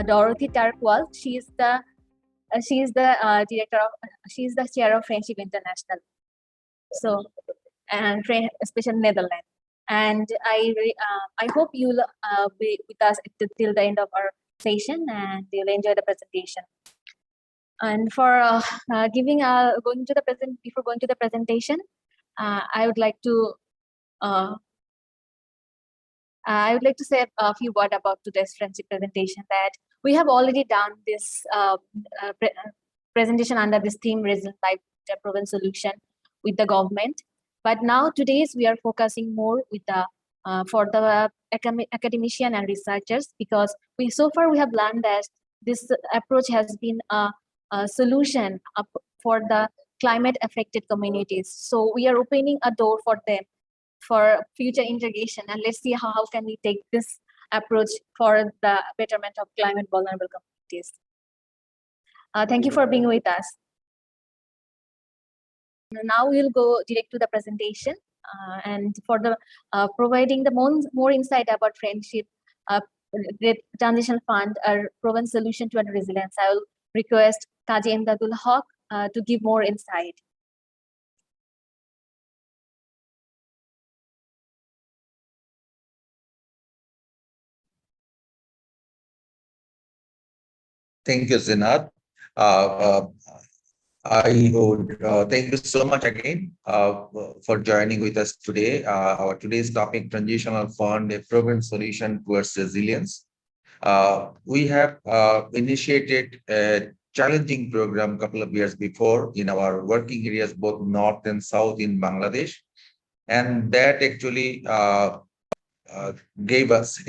Dorothy Tarkwal. She is the director of she is the chair of Friendship International. So and especially Netherlands. And I hope you'll be with us till the end of our session and you'll enjoy the presentation. And for going to the present before going to the presentation, I would like to say a few words about today's friendship presentation. That we have already done this presentation under this theme, Resilient Life Proven Solution, with the government. But now today's we are focusing more with the for the academician and researchers, because so far we have learned that this approach has been a solution for the climate affected communities. So we are opening a door for them for future integration, and let's see how can we take this approach for the betterment of climate vulnerable communities. Thank you for being with us. Now we'll go direct to the presentation, and for the providing the more insight about friendship, transition fund, a proven solution to resilience, I will request Kaji Imdadul Haq to give more insight. Thank you, Zinat. I would thank you so much again for joining with us today. Our today's topic, Transitional Fund, a proven solution towards resilience. We have initiated a challenging program a couple of years before in our working areas, both north and south in Bangladesh. And that actually gave us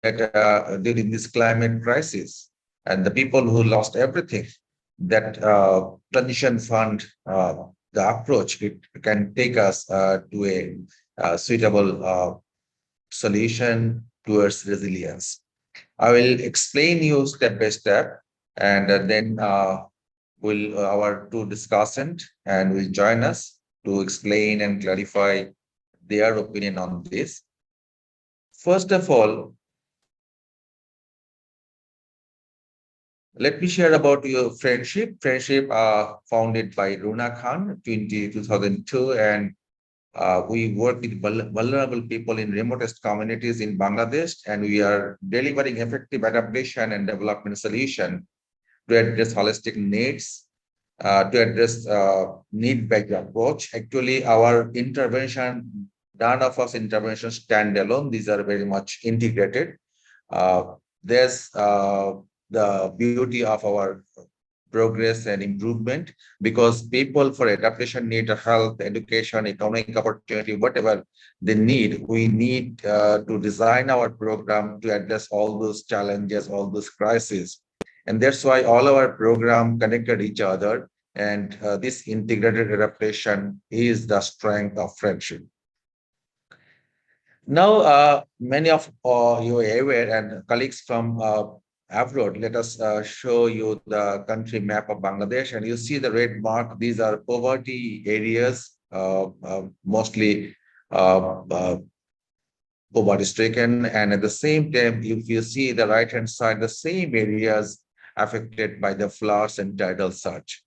during this climate crisis, and the people who lost everything, that transition fund, the approach, it can take us to a suitable solution towards resilience. I will explain you step by step, and then will our two discussant and will join us to explain and clarify their opinion on this. First of all, let me share about your friendship. Friendship founded by Runa Khan, 2002, and we work with vulnerable people in remotest communities in Bangladesh, and we are delivering effective adaptation and development solution to address holistic needs, to address need-based approach. Actually, our intervention, none of us interventions stand alone. These are very much integrated. There's the beauty of our progress and improvement, because people for adaptation need health, education, economic opportunity, whatever they need. We need to design our program to address all those challenges, all those crises. And that's why all our program connected each other. And this integrated adaptation is the strength of friendship. Now, many of you are aware, and colleagues from abroad, let us show you the country map of Bangladesh, and you see the red mark. These are poverty areas, mostly poverty-stricken, and at the same time, if you see the right-hand side, the same areas affected by the floods and tidal surge.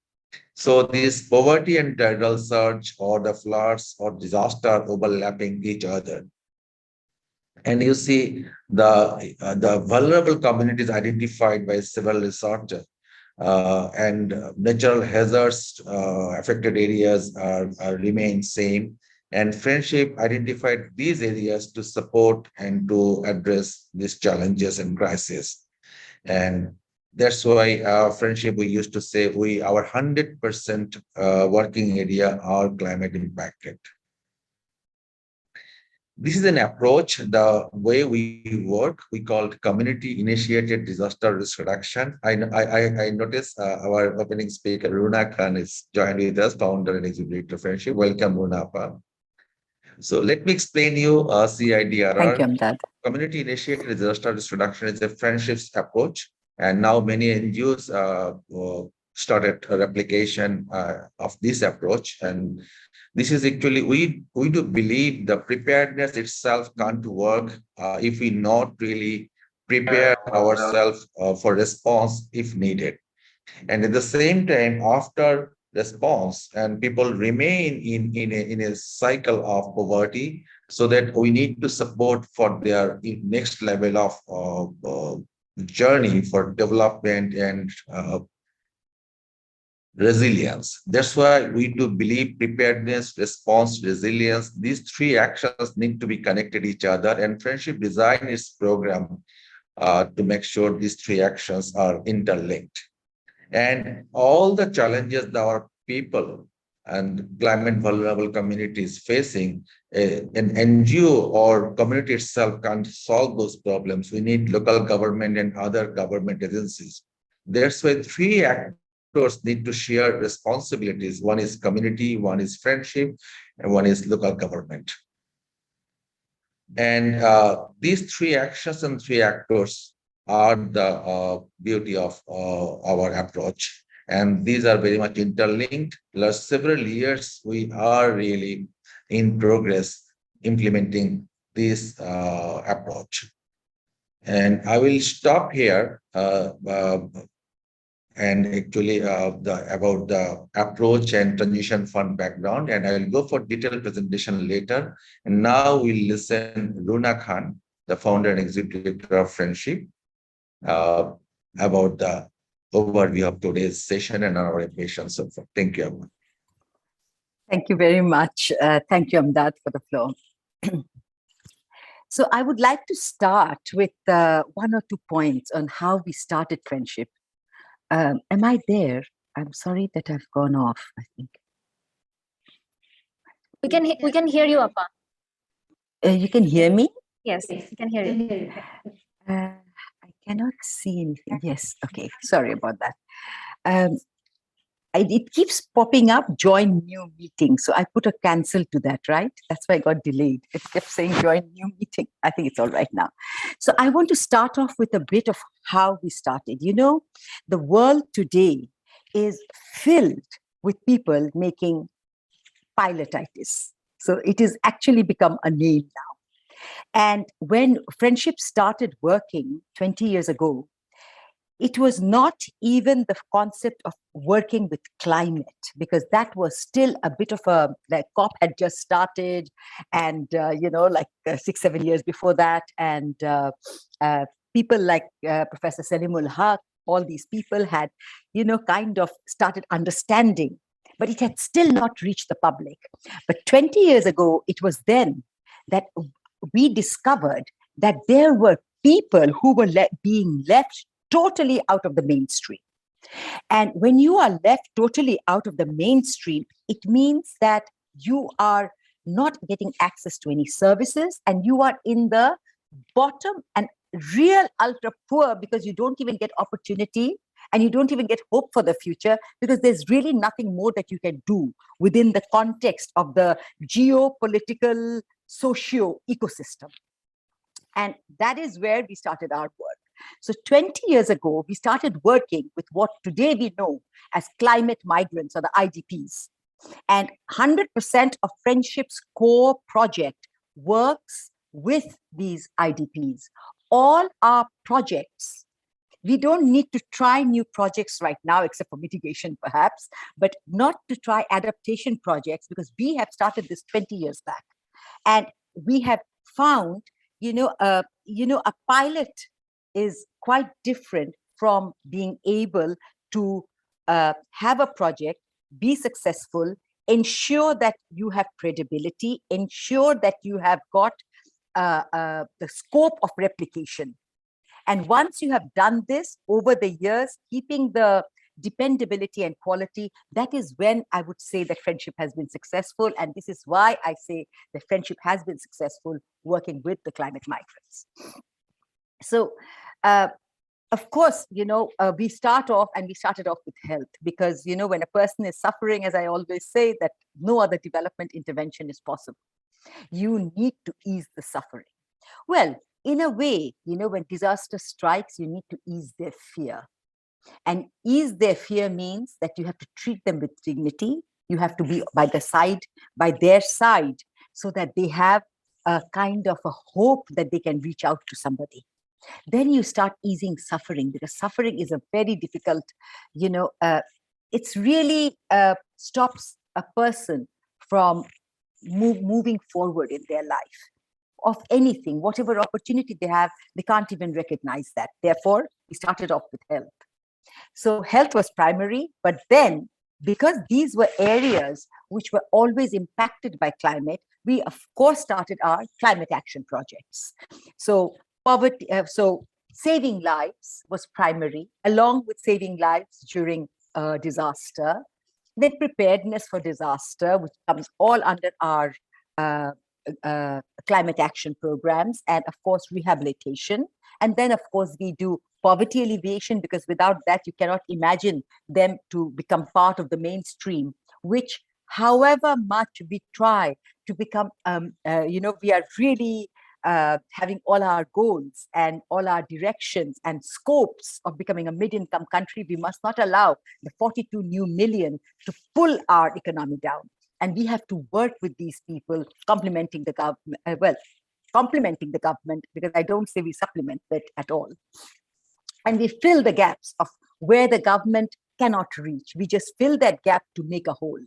So this poverty and tidal surge, or the floods or disaster, overlapping each other. And you see the vulnerable communities identified by several researchers, and natural hazards affected areas remain same. And friendship identified these areas to support and to address these challenges and crises. And that's why friendship, we used to say, our 100% working area are climate impacted. This is an approach, the way we work, we call community-initiated disaster risk reduction. I noticed our opening speaker, Runa Khan, is joined with us, founder and executive of Friendship. Welcome, Runa. So let me explain you CIDRR. Thank you, Amjad. Community-initiated disaster risk reduction is a friendships approach, and now many NGOs started a replication of this approach. And this is actually, we do believe the preparedness itself can't work if we not really prepare ourselves for response if needed. And at the same time, after response, and people remain in a cycle of poverty, so that we need to support for their next level of journey for development and resilience. That's why we do believe preparedness, response, resilience. These three actions need to be connected each other, and friendship design its program to make sure these three actions are interlinked. And all the challenges that our people and climate vulnerable communities facing, an NGO or community itself can't solve those problems. We need local government and other government agencies. That's why three actors need to share responsibilities. One is community, one is friendship, and one is local government. And these three actions and three actors are the beauty of our approach. And these are very much interlinked. Last several years, we are really in progress implementing this approach. And I will stop here and actually about the approach and transition fund background. And I will go for detailed presentation later. And now we'll listen Runa Khan, the founder and executive director of Friendship, uh, about the overview of today's session and our ambitions so far. Thank you, everyone. Thank you very much. Thank you, Amdad, for the floor. So I would like to start with one or 2 points on how we started Friendship. Am I there? I'm sorry that I've gone off, I think. We can hear you, Appa. You can hear me? Yes, we can hear you. I cannot see anything. Yes, okay. Sorry about that. It keeps popping up, join new meeting. So I put a cancel to that, right? That's why I got delayed. It kept saying join new meeting. I think it's all right now. So I want to start off with a bit of how we started. You know, the world today is filled with people making pilotitis. So it has actually become a name now. And when Friendship started working 20 years ago, it was not even the concept of working with climate, because that was still a bit of a, like, COP had just started, and 6-7 years before that, and people like Professor Selimul Haq, all these people had kind of started understanding, but it had still not reached the public. But 20 years ago, it was then that we discovered that there were people who were being left totally out of the mainstream. And when you are left totally out of the mainstream, it means that you are not getting access to any services, and you are in the bottom and real ultra poor, because you don't even get opportunity and you don't even get hope for the future, because there's really nothing more that you can do within the context of the geopolitical socio ecosystem. And that is where we started our work. So 20 years ago, we started working with what today we know as climate migrants, or the IDPs. And 100% of Friendship's core project works with these IDPs. All our projects, we don't need to try new projects right now, except for mitigation perhaps, but not to try adaptation projects, because we have started this 20 years back. And we have found, a pilot is quite different from being able to have a project, be successful, ensure that you have credibility, ensure that you have got the scope of replication. And once you have done this over the years, keeping the dependability and quality, that is when I would say that Friendship has been successful. And this is why I say that Friendship has been successful working with the climate migrants. So, of course, we started off with health, because, when a person is suffering, as I always say, that no other development intervention is possible. You need to ease the suffering. Well, in a way, when disaster strikes, you need to ease their fear. And ease their fear means that you have to treat them with dignity. You have to be by their side, so that they have a kind of a hope that they can reach out to somebody. Then you start easing suffering, because suffering is a very difficult, it's really stops a person from moving forward in their life of anything, whatever opportunity they have, they can't even recognize that. Therefore, we started off with health. So health was primary, but then because these were areas which were always impacted by climate, we of course started our climate action projects. So poverty, so saving lives was primary, along with saving lives during disaster. Then preparedness for disaster, which comes all under our uh, climate action programs, and of course rehabilitation. And then of course we do poverty alleviation, because without that you cannot imagine them to become part of the mainstream, which however much we try to become, we are really having all our goals and all our directions and scopes of becoming a mid-income country, we must not allow the 42 new million to pull our economy down. And we have to work with these people, complementing the government, complementing the government, because I don't say we supplement it at all. And we fill the gaps of where the government cannot reach. We just fill that gap to make a whole,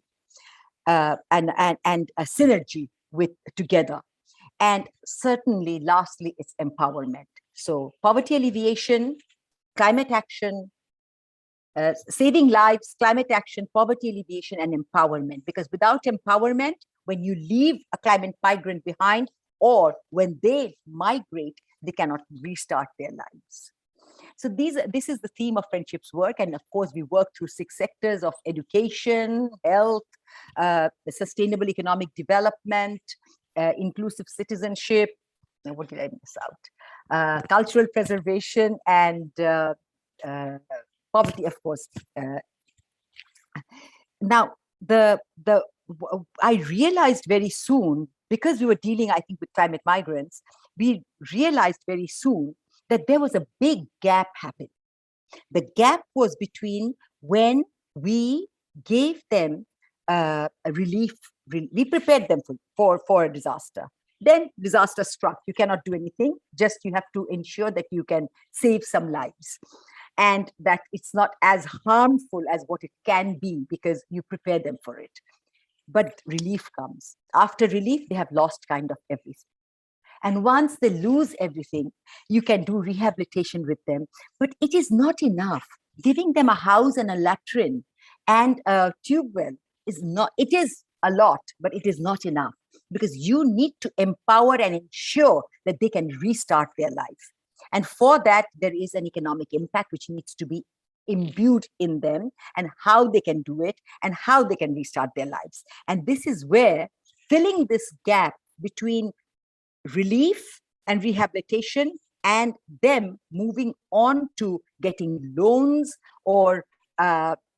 and a synergy with together. And certainly, lastly, it's empowerment. So poverty alleviation, climate action, saving lives, climate action, poverty alleviation, and empowerment. Because without empowerment, when you leave a climate migrant behind, or when they migrate, they cannot restart their lives. So this is the theme of Friendship's work. And of course, we work through 6 sectors of education, health, sustainable economic development, inclusive citizenship. What did I miss out? Cultural preservation, and poverty, of course. Now, I realized very soon, because we were dealing, I think, with climate migrants, we realized very soon that there was a big gap happening. The gap was between when we gave them a relief, we prepared them for a disaster. Then disaster struck. You cannot do anything. Just you have to ensure that you can save some lives, and that it's not as harmful as what it can be, because you prepare them for it. But relief comes. After relief, they have lost kind of everything. And once they lose everything, you can do rehabilitation with them. But it is not enough. Giving them a house and a latrine and a tube well is not, it is a lot, but it is not enough, because you need to empower and ensure that they can restart their life. And for that, there is an economic impact which needs to be imbued in them, and how they can do it and how they can restart their lives. And this is where filling this gap between relief and rehabilitation, and them moving on to getting loans, or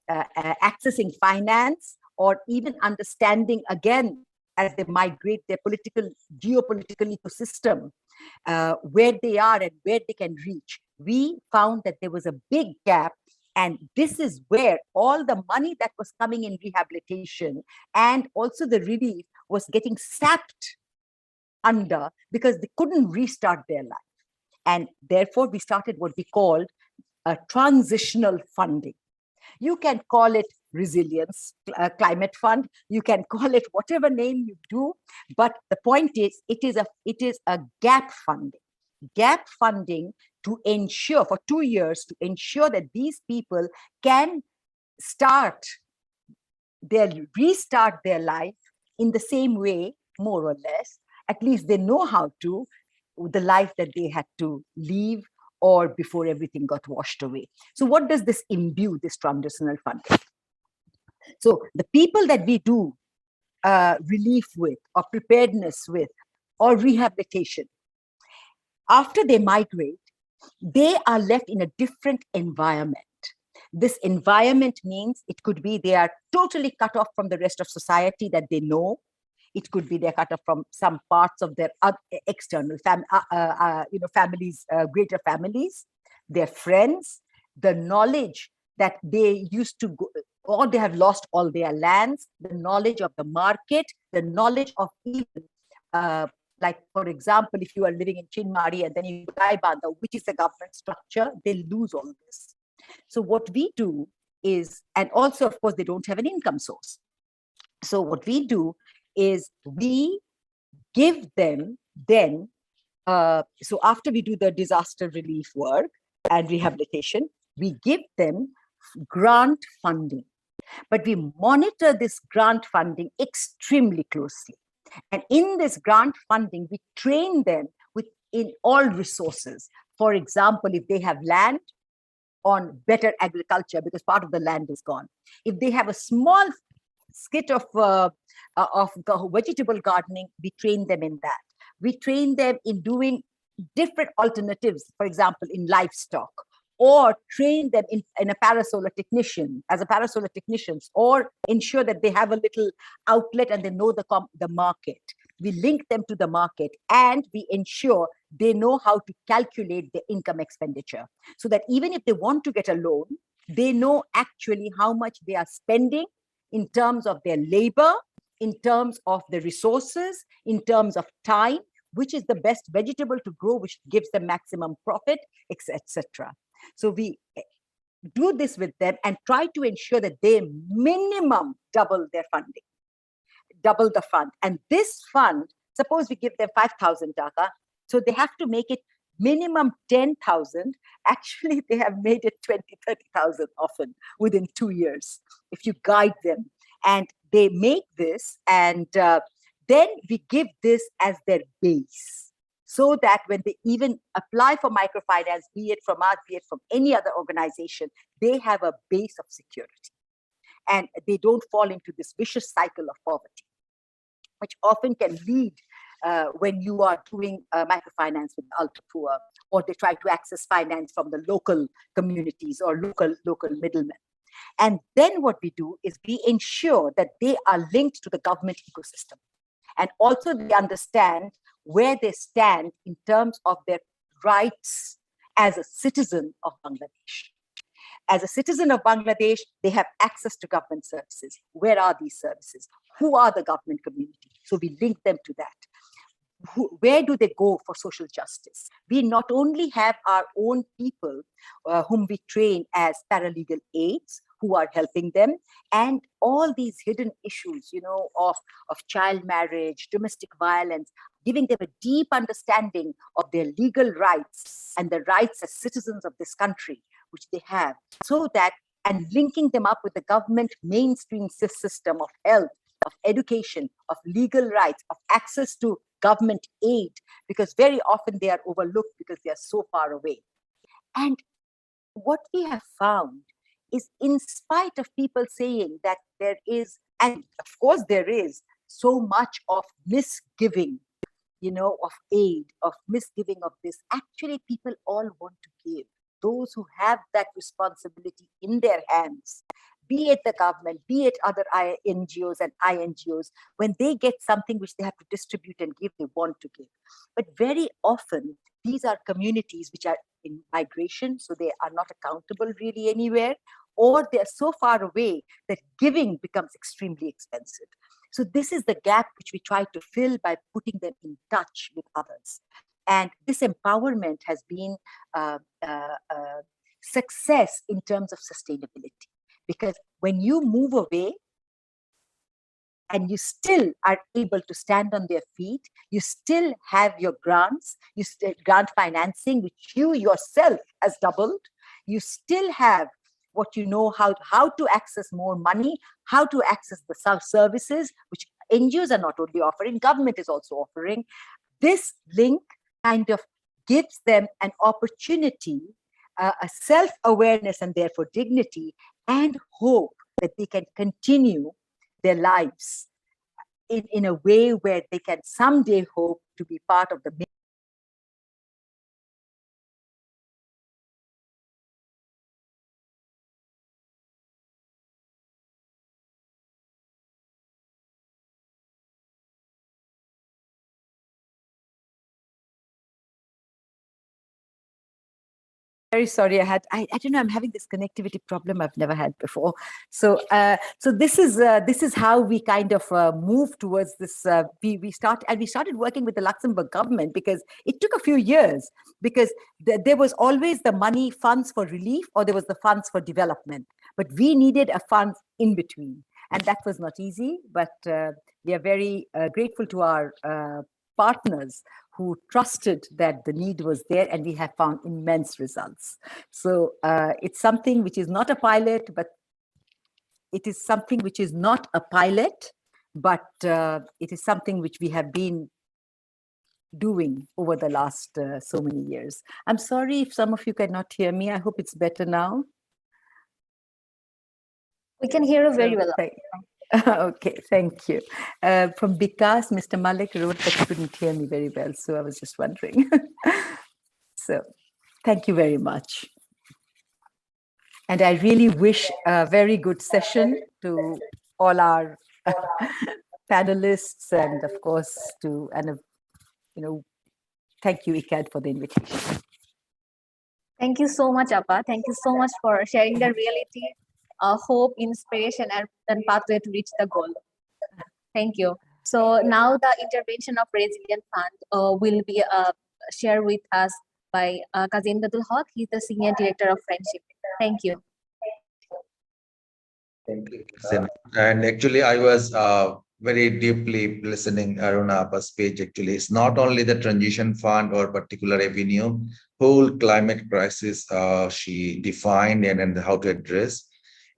accessing finance, or even understanding again, as they migrate their geopolitical ecosystem, where they are and where they can reach. We found that there was a big gap. And this is where all the money that was coming in rehabilitation and also the relief was getting sapped under, because they couldn't restart their life. And therefore, we started what we called a transitional funding. You can call it resilience climate fund, you can call it whatever name you do, but the point is, it is a gap funding to ensure, for 2 years, to ensure that these people can restart their life in the same way, more or less. At least they know how to, the life that they had to leave, or before everything got washed away. So what does this imbue, this transitional funding? So the people that we do relief with, or preparedness with, or rehabilitation, after they migrate, they are left in a different environment. This environment means it could be they are totally cut off from the rest of society that they know. It could be they're cut off from some parts of their external families, greater families, their friends, the knowledge that they used to go, or they have lost all their lands, the knowledge of the market, the knowledge of even Like, for example, if you are living in Chinmari and then you go to Gaibanda, which is a government structure, they lose all this. So what we do is, and also, of course, they don't have an income source. So what we do is we give them then, so after we do the disaster relief work and rehabilitation, we give them grant funding. But we monitor this grant funding extremely closely. And in this grant funding, we train them with in all resources. For example, if they have land, on better agriculture because part of the land is gone. If they have a small skit of vegetable gardening, we train them in that. We train them in doing different alternatives, for example, in livestock, or train them in a parasolar technician, as a parasolar technicians, or ensure that they have a little outlet and they know the market. We link them to the market and we ensure they know how to calculate their income expenditure so that even if they want to get a loan, they know actually how much they are spending in terms of their labor, in terms of the resources, in terms of time, which is the best vegetable to grow, which gives them maximum profit, etc. So we do this with them and try to ensure that they minimum double their funding, double the fund. And this fund, suppose we give them 5,000 taka, so they have to make it minimum 10,000. Actually, they have made it 20, 30,000 often within 2 years, if you guide them. And they make this, and then we give this as their base, so that when they even apply for microfinance, be it from us, be it from any other organization, they have a base of security. And they don't fall into this vicious cycle of poverty, which often can lead when you are doing microfinance with the ultra poor, or they try to access finance from the local communities or local middlemen. And then what we do is we ensure that they are linked to the government ecosystem. And also they understand where they stand in terms of their rights as a citizen of Bangladesh. As a citizen of Bangladesh, they have access to government services. Where are these services? Who are the government community? So we link them to that. Where do they go for social justice? We not only have our own people whom we train as paralegal aides who are helping them, and all these hidden issues, of child marriage, domestic violence, giving them a deep understanding of their legal rights and the rights as citizens of this country, which they have, so that, and linking them up with the government mainstream system of health, of education, of legal rights, of access to government aid, because very often they are overlooked because they are so far away. And what we have found is, in spite of people saying that there is, and of course there is, so much of misgiving, of aid, of misgiving of this, actually people all want to give. Those who have that responsibility in their hands, be it the government, be it other NGOs and INGOs, when they get something which they have to distribute and give, they want to give. But very often, these are communities which are in migration, so they are not accountable really anywhere, or they are so far away that giving becomes extremely expensive. So this is the gap which we try to fill by putting them in touch with others. And this empowerment has been success in terms of sustainability. Because when you move away and you still are able to stand on their feet, you still have your grants, you still grant financing, which you yourself has doubled. You still have what you know, how to access more money, how to access the services, which NGOs are not only offering, government is also offering. This link kind of gives them an opportunity, a self-awareness, and therefore dignity and hope that they can continue their lives in a way where they can someday hope to be part of the very sorry. I don't know. I'm having this connectivity problem I've never had before. So this is how we kind of move towards this. We started working with the Luxembourg government because it took a few years because there was always the money funds for relief or there was the funds for development, but we needed a fund in between, and that was not easy. But we are very grateful to our partners who trusted that the need was there, and we have found immense results. So it's something which is not a pilot, but it is something which is not a pilot, but it is something which we have been doing over the last so many years. I'm sorry if some of you cannot hear me. I hope it's better now. We can hear you very well. Okay, thank you. From Vikas, Mr. Malik wrote that he couldn't hear me very well, so I was just wondering. So, thank you very much. And I really wish a very good session to all our panelists, and of course thank you, ICAD, for the invitation. Thank you so much, Appa. Thank you so much for sharing the reality, hope, inspiration, and pathway to reach the goal. Thank you. So now the intervention of Resilient Fund will be shared with us by Kazim Dadul Haq. He's the Senior Director of Friendship. Thank you. Thank you. And actually, I was very deeply listening Aruna Appa's speech. Actually, it's not only the transition fund or particular avenue, whole climate crisis she defined and how to address.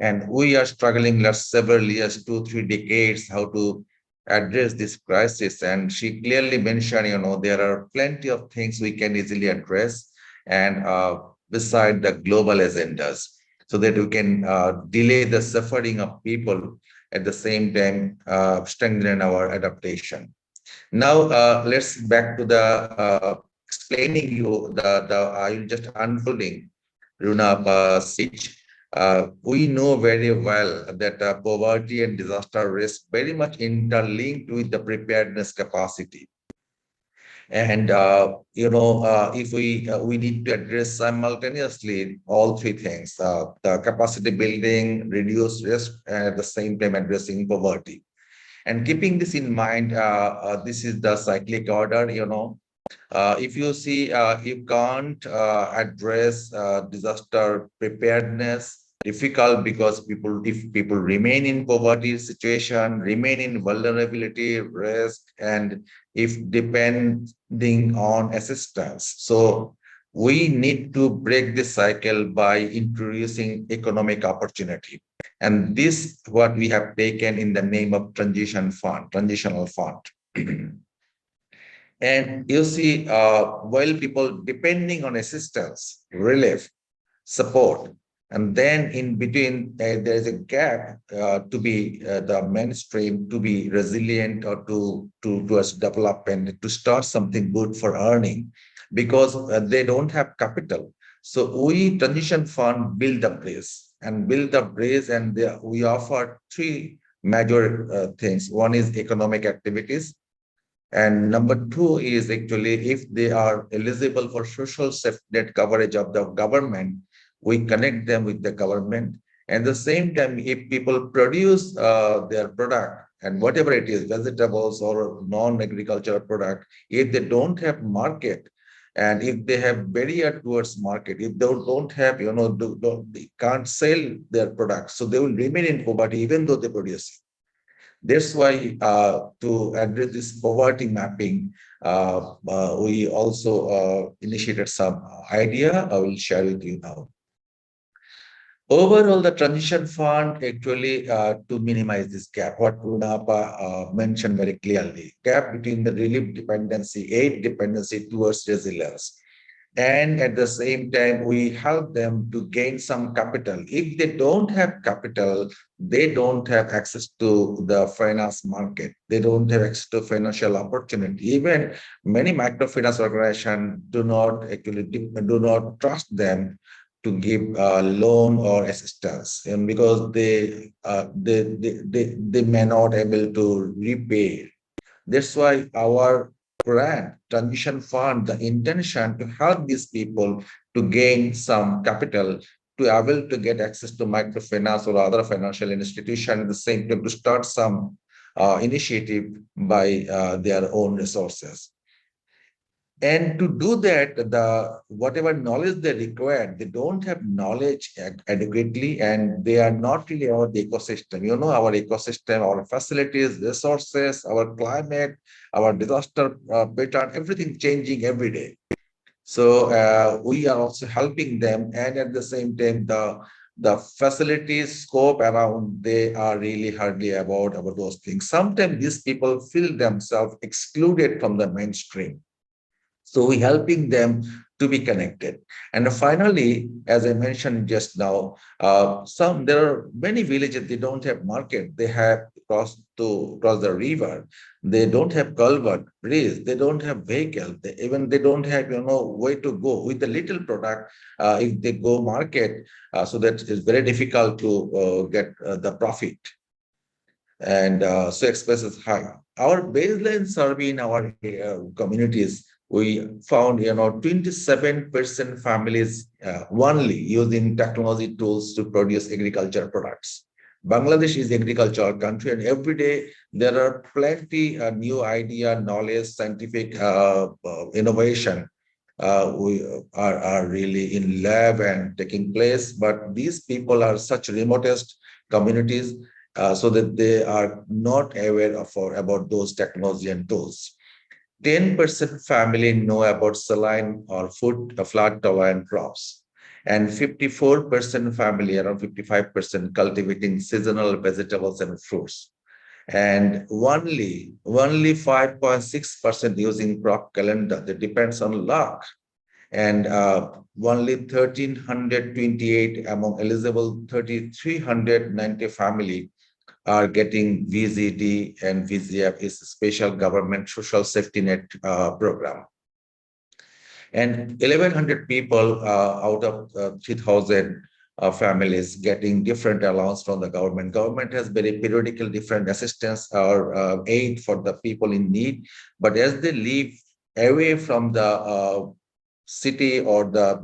And we are struggling last several years, 2, 3 decades, how to address this crisis. And she clearly mentioned, there are plenty of things we can easily address, and beside the global agendas, so that we can delay the suffering of people, at the same time strengthen our adaptation. Now let's back to the explaining you the I'm just unfolding Runa speech. We know very well that poverty and disaster risk very much interlinked with the preparedness capacity. And if we need to address simultaneously all three things: the capacity building, reduce risk, and at the same time addressing poverty. And keeping this in mind, this is the cyclic order. If you see, you can't address disaster preparedness difficult, because if people remain in poverty situation, remain in vulnerability risk, and if depending on assistance. So we need to break this cycle by introducing economic opportunity. And this what we have taken in the name of transitional fund. And you see, while people depending on assistance, relief, support, and then in between there is a gap to be the mainstream, to be resilient, or to us develop and to start something good for earning, because they don't have capital. So we transition fund build the bridge, and we offer three major things. One is economic activities, and number two is actually if they are eligible for social safety net coverage of the government, we connect them with the government. And at the same time, if people produce their product, and whatever it is, vegetables or non-agricultural product, if they don't have market, and if they have barrier towards market, if they don't have, they can't sell their products, so they will remain in poverty even though they produce. That's why to address this poverty mapping, we also initiated some idea. I will share with you now. Overall, the transition fund actually to minimize this gap, what Runapa mentioned very clearly, gap between the relief dependency, aid dependency towards resilience. And at the same time, we help them to gain some capital. If they don't have capital, they don't have access to the finance market. They don't have access to financial opportunity. Even many microfinance organizations do not trust them to give loan or assistance, and because they may not able to repay. That's why our grant, transition fund, the intention to help these people to gain some capital to able to get access to microfinance or other financial institution at the same time to start some initiative by their own resources. And to do that, the whatever knowledge they require, they don't have knowledge adequately, and they are not really about the ecosystem. You know, our ecosystem, our facilities, resources, our climate, our disaster pattern, everything changing every day. So we are also helping them, and at the same time, the facilities scope around they are really hardly about those things. Sometimes these people feel themselves excluded from the mainstream, so we helping them to be connected. And finally, as I mentioned just now, some there are many villages they don't have market. They have cross the river. They don't have culvert, bridge. They don't have vehicle. Even they don't have way to go with the little product. If they go market, so that it's very difficult to get the profit, and so express is high. Our baseline survey in our communities, we found 27% families only using technology tools to produce agriculture products. Bangladesh is agricultural country, and every day there are plenty new idea, knowledge, scientific innovation we are really in lab and taking place. But these people are such remotest communities, so that they are not aware of or about those technology and tools. 10% family know about saline or food flood tolerant crops. And 54% family, around 55%, cultivating seasonal vegetables and fruits. And only 5.6% using crop calendar that depends on luck. And only 1,328 among eligible 3,390 family are getting VZD, and VZF is a special government social safety net program. And 1,100 people out of 3,000 families getting different allowance from the government. Government has very periodical different assistance or aid for the people in need. But as they live away from the city or the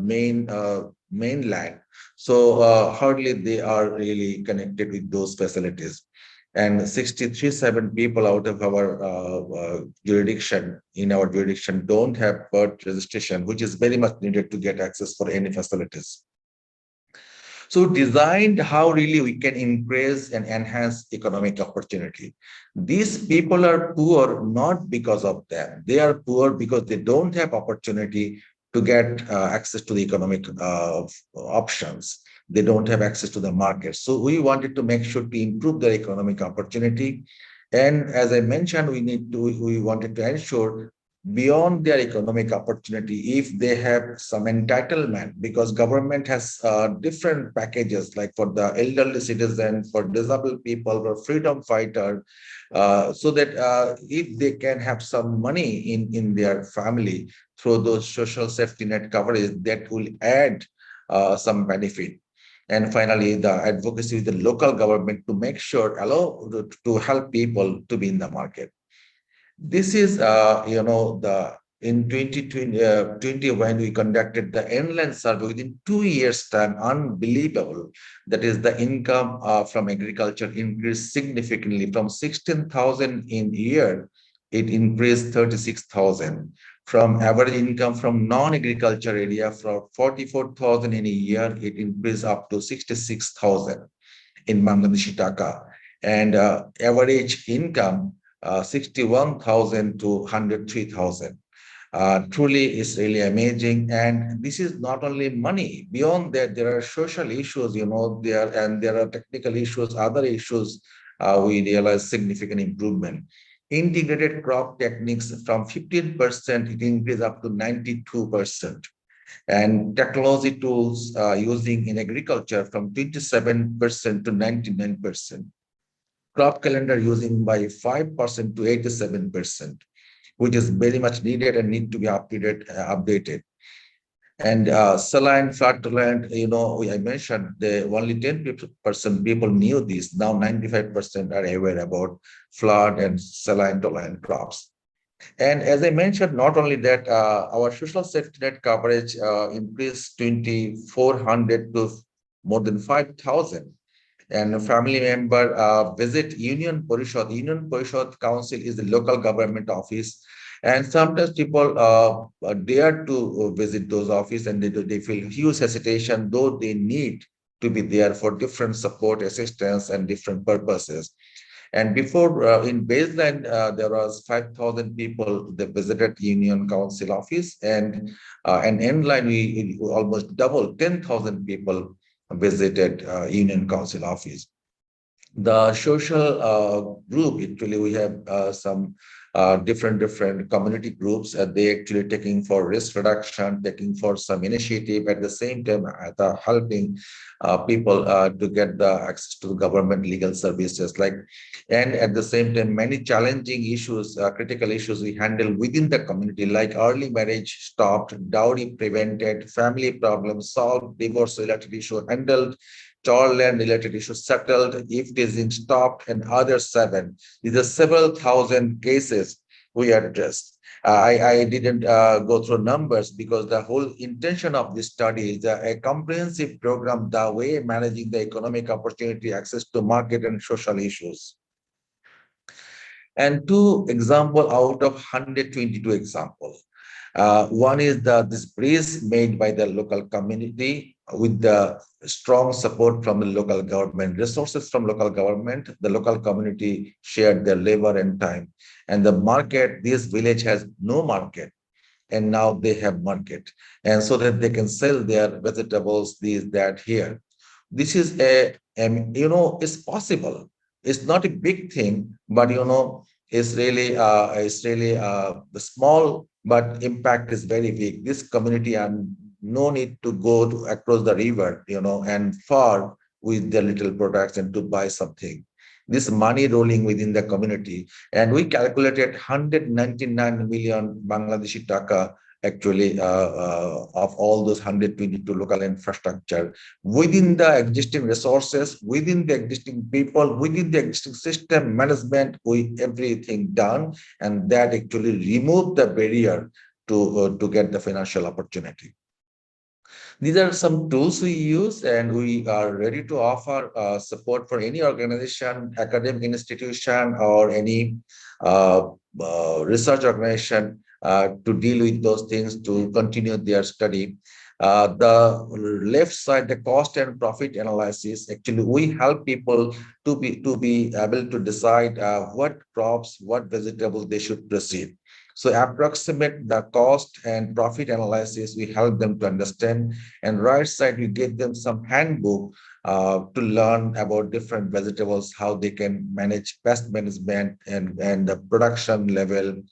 mainland, so hardly they are really connected with those facilities. And 63.7 people out of our jurisdiction, in our jurisdiction, don't have birth registration, which is very much needed to get access for any facilities. So designed how really we can increase and enhance economic opportunity. These people are poor not because of them. They are poor because they don't have opportunity to get access to the economic options. They don't have access to the market. So we wanted to make sure to improve their economic opportunity. And as I mentioned, we wanted to ensure beyond their economic opportunity, if they have some entitlement, because government has different packages, like for the elderly citizen, for disabled people, for freedom fighter, so that if they can have some money in their family through those social safety net coverage, that will add some benefit. And finally, the advocacy with the local government to make sure allow to help people to be in the market. This is, the in 2020, when we conducted the inland survey within 2 years' time, unbelievable. That is, the income from agriculture increased significantly from 16,000 in a year, it increased 36,000. From average income from non-agriculture area from 44,000 in a year, it increased up to 66,000 in Bangladeshi Taka. And average income 61,000 to 103,000. Truly is really amazing. And this is not only money. Beyond that, there are social issues, there are technical issues, other issues. We realize significant improvement. Integrated crop techniques from 15%, it increased up to 92%. And technology tools using in agriculture from 27% to 99%. Crop calendar using by 5% to 87%, which is very much needed and need to be updated. And saline, flatland, I mentioned the only 10% people knew this. Now 95% are aware about flood and saline tolerant crops. And as I mentioned, not only that, our social safety net coverage increased 2,400 to more than 5,000. And a family member visit Union Parishad. Union Parishad Council is the local government office. And sometimes people dare to visit those offices and they feel huge hesitation, though they need to be there for different support, assistance, and different purposes. And before, in baseline, there was 5,000 people that visited Union Council office, and end line we almost double 10,000 people visited Union Council office. The social group, actually we have some different community groups, they actually taking for risk reduction, taking for some initiative, at the same time helping people to get the access to government legal services, like, and at the same time many challenging issues, critical issues we handle within the community, like early marriage stopped, dowry prevented, family problems solved, divorce related issue handled, land related issues settled, if it is in stopped, and other seven. These are several thousand cases we addressed. I didn't go through numbers because the whole intention of this study is a comprehensive program, the way managing the economic opportunity, access to market and social issues. And two example out of 122 examples. One is this bridge made by the local community with the strong support from the local government, resources from local government. The local community shared their labor and time. And the market, this village has no market, and now they have market, and so that they can sell their vegetables, these that here. This is it's possible. It's not a big thing, but it's really small, but impact is very big. This community and no need to go to across the river, and far with their little products and to buy something. This money rolling within the community, and we calculated 199 million Bangladeshi taka actually of all those 122 local infrastructure within the existing resources, within the existing people, within the existing system management, we everything done, and that actually removed the barrier to get the financial opportunity. These are some tools we use, and we are ready to offer support for any organization, academic institution, or any uh, research organization to deal with those things to continue their study. The left side, the cost and profit analysis, actually we help people to be able to decide what crops, what vegetables they should proceed. So approximate the cost and profit analysis, we help them to understand. And right side, we give them some handbook to learn about different vegetables, how they can manage pest management and the production level,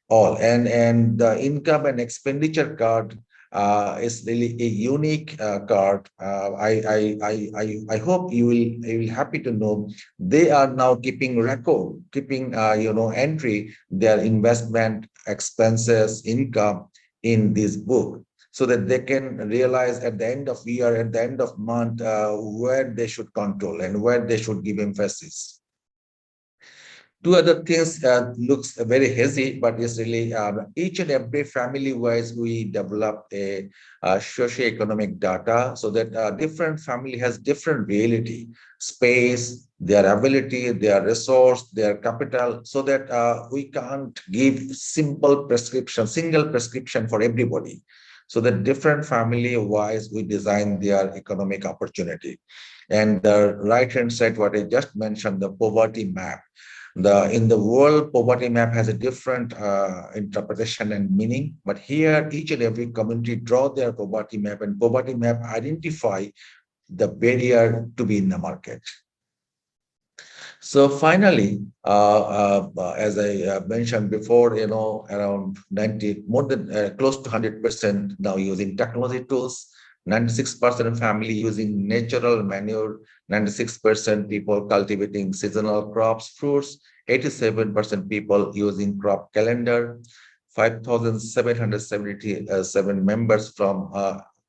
all. And the income and expenditure card is really a unique card. I hope you will happy to know they are now keeping record, keeping entry their investment expenses, income in this book, so that they can realize at the end of year, at the end of month, where they should control and where they should give emphasis. Two other things looks very hazy, but it's really each and every family wise we develop a socio-economic data, so that different family has different reality, space, their ability, their resource, their capital, so that we can't give single prescription for everybody. So that different family wise we design their economic opportunity. And the right hand side, what I just mentioned, the poverty map, the in the world, poverty map has a different interpretation and meaning, but here each and every community draw their poverty map, and poverty map identify the barrier to be in the market. So finally, as I mentioned before, around 90, more than close to 100% now using technology tools, 96% family using natural manure, 96% people cultivating seasonal crops, fruits, 87% people using crop calendar, 5,777 members from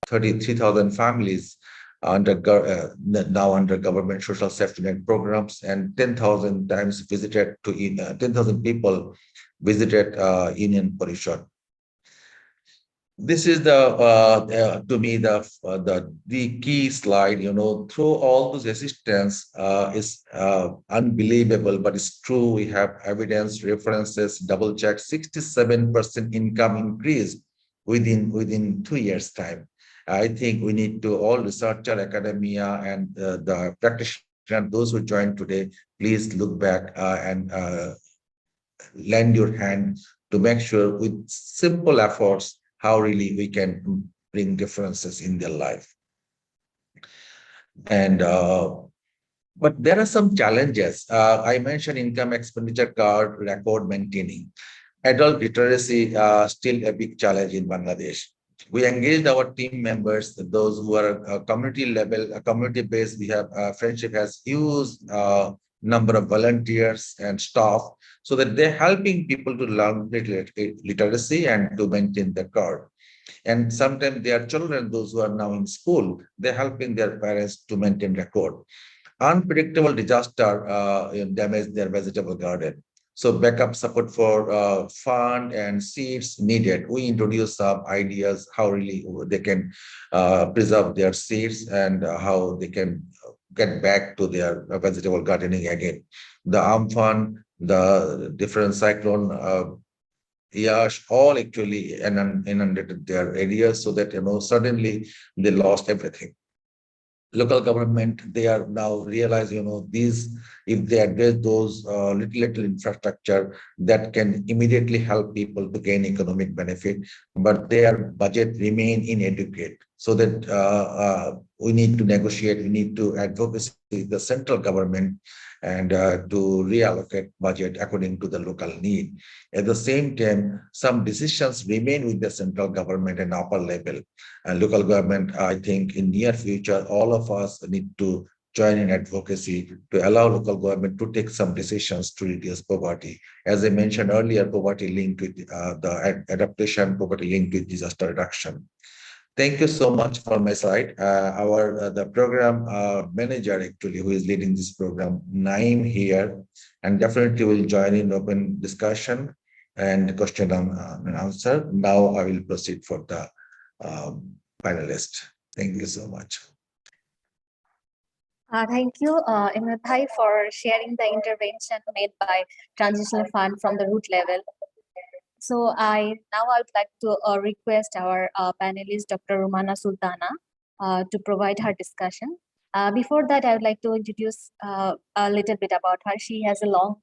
33,000 families now under government social safety net programs, and 10,000 times visited to 10,000 people visited Union Parishad. This is to me the key slide. Through all this assistance is unbelievable, but it's true. We have evidence, references, double check. 67% income increase within 2 years time. I think we need to all researcher, academia, and the practitioner, those who joined today, please look back and lend your hand to make sure with simple efforts how really we can bring differences in their life. And but there are some challenges. I mentioned income expenditure card record maintaining. Adult literacy still a big challenge in Bangladesh. We engaged our team members, those who are community level, community based. We have friendship has huge number of volunteers and staff, so that they're helping people to learn literacy and to maintain the card. And sometimes their children, those who are now in school, they're helping their parents to maintain record. Unpredictable disaster damage their vegetable garden. So backup support for fund and seeds needed. We introduce some ideas how really they can preserve their seeds and how they can get back to their vegetable gardening again. The Amphan, the different cyclone, Yash, all actually inundated their areas, so that suddenly they lost everything. Local government, they are now realize, these, if they address those little infrastructure, that can immediately help people to gain economic benefit, but their budget remain inadequate. So that we need to negotiate, we need to advocacy the central government, and to reallocate budget according to the local need. At the same time, some decisions remain with the central government and upper level. And local government, I think in near future, all of us need to join in advocacy to allow local government to take some decisions to reduce poverty. As I mentioned earlier, poverty linked with the adaptation, poverty linked with disaster reduction. Thank you so much from my side. Our the program manager actually who is leading this program, Naim here, and definitely will join in open discussion and question and answer. Now I will proceed for the panelist. Thank you so much. Thank you, Imran Bhai, for sharing the intervention made by Transitional Fund from the root level. So I would like to request our panelist, Dr. Rumana Sultana, to provide her discussion. Before that, I would like to introduce a little bit about her. She has a long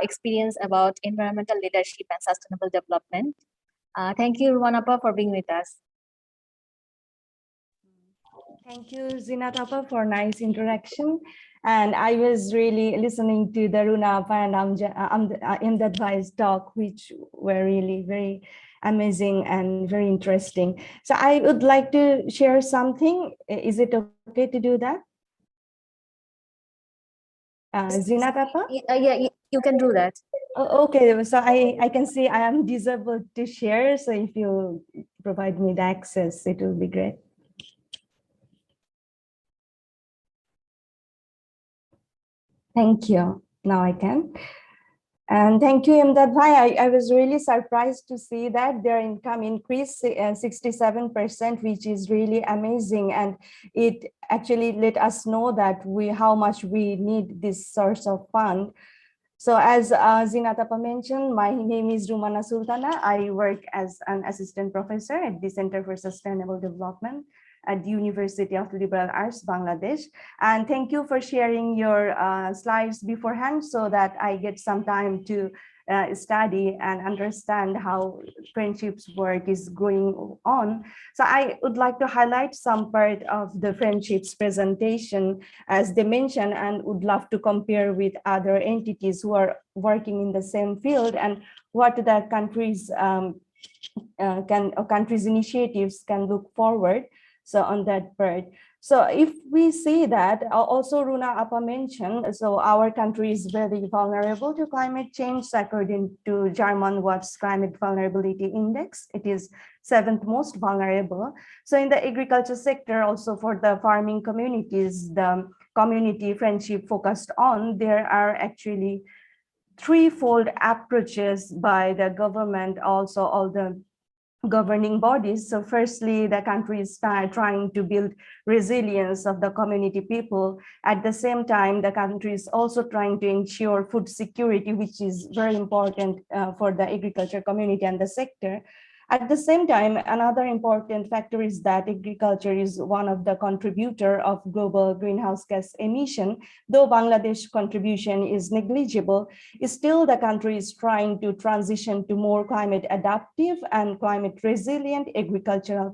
experience about environmental leadership and sustainable development. Thank you, Rumanapa, for being with us. Thank you, Zinatapa, for nice introduction. And I was really listening to the Runapa and Imdad Bhai's talk, which were really very amazing and very interesting. So I would like to share something. Is it okay to do that? Zinatapa? Yeah, you can do that. Okay, so I can see I am disabled to share. So if you provide me the access, it will be great. Thank you. Now I can. And thank you, Imdad Bhai. I was really surprised to see that their income increased 67%, which is really amazing. And it actually let us know that how much we need this source of fund. So as Zinatapa mentioned, my name is Rumana Sultana. I work as an assistant professor at the Center for Sustainable Development at the University of Liberal Arts, Bangladesh. And thank you for sharing your slides beforehand so that I get some time to study and understand how friendships work is going on. So I would like to highlight some part of the friendships presentation as they mentioned, and would love to compare with other entities who are working in the same field and what the countries countries' initiatives can look forward. So on that part. So if we see that, also Runa Appa mentioned, so our country is very vulnerable to climate change. According to German Watts Climate Vulnerability Index, it is 7th most vulnerable. So in the agriculture sector, also for the farming communities, the community friendship focused on, there are actually threefold approaches by the government, also all the governing bodies. So firstly, the country is trying to build resilience of the community people. At the same time, the country is also trying to ensure food security, which is very important for the agriculture community and the sector. At the same time, another important factor is that agriculture is one of the contributor of global greenhouse gas emission. Though Bangladesh contribution is negligible, still the country is trying to transition to more climate adaptive and climate resilient agricultural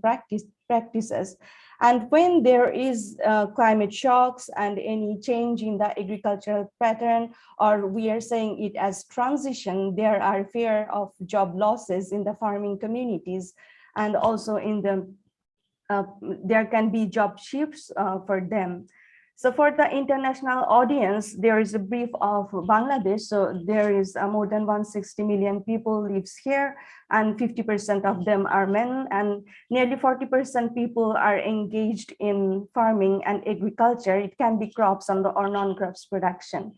practices. And when there is climate shocks and any change in the agricultural pattern, or we are saying it as transition, there are fear of job losses in the farming communities, and also in the there can be job shifts for them. So for the international audience, there is a brief of Bangladesh. So there is more than 160 million people lives here, and 50% of them are men, and nearly 40% people are engaged in farming and agriculture. It can be crops or non-crops production.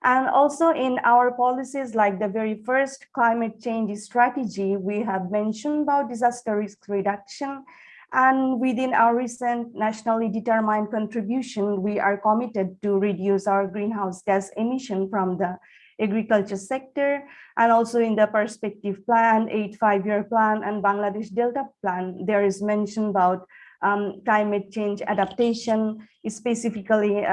And also in our policies, like the very first climate change strategy, we have mentioned about disaster risk reduction. And within our recent nationally determined contribution, we are committed to reduce our greenhouse gas emission from the agriculture sector. And also in the perspective plan, 5-year plan and Bangladesh Delta plan, there is mention about climate change adaptation, specifically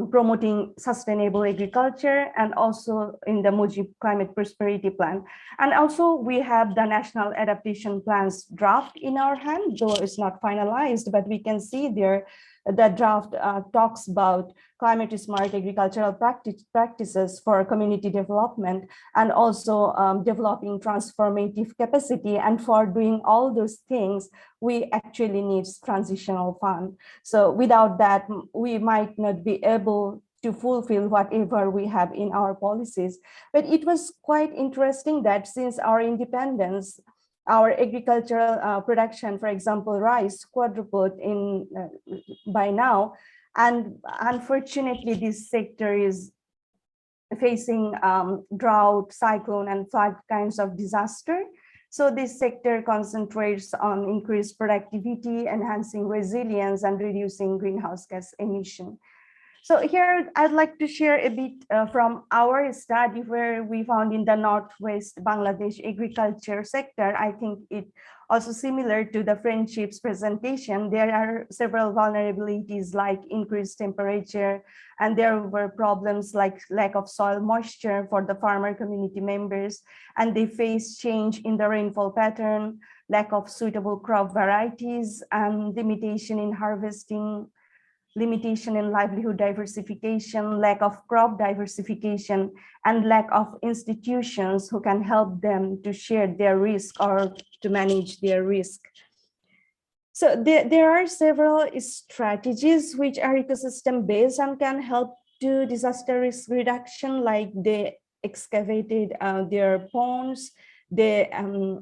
promoting sustainable agriculture, and also in the Mujib Climate Prosperity Plan. And also we have the National Adaptation Plans draft in our hand, though it's not finalized, but we can see there the draft talks about climate smart agricultural practices for community development, and also developing transformative capacity. And for doing all those things, we actually need transitional fund. So without that, we might not be able to fulfill whatever we have in our policies. But it was quite interesting that since our independence, our agricultural production, for example, rice quadrupled in by now. And unfortunately, this sector is facing drought, cyclone, and flood kinds of disaster. So this sector concentrates on increased productivity, enhancing resilience, and reducing greenhouse gas emission. So here I'd like to share a bit from our study where we found in the Northwest Bangladesh agriculture sector. I think it also similar to the friendships presentation. There are several vulnerabilities like increased temperature, and there were problems like lack of soil moisture for the farmer community members, and they face change in the rainfall pattern, lack of suitable crop varieties, and limitation in harvesting, limitation in livelihood diversification, lack of crop diversification, and lack of institutions who can help them to share their risk or to manage their risk. So there are several strategies which are ecosystem based and can help to disaster risk reduction, like they excavated their ponds, they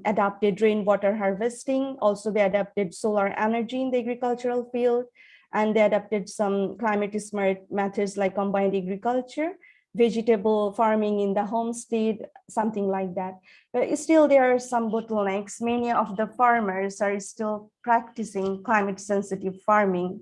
adapted rainwater harvesting, also they adapted solar energy in the agricultural field, and they adapted some climate smart methods like combined agriculture, vegetable farming in the homestead, something like that. But still there are some bottlenecks. Many of the farmers are still practicing climate sensitive farming.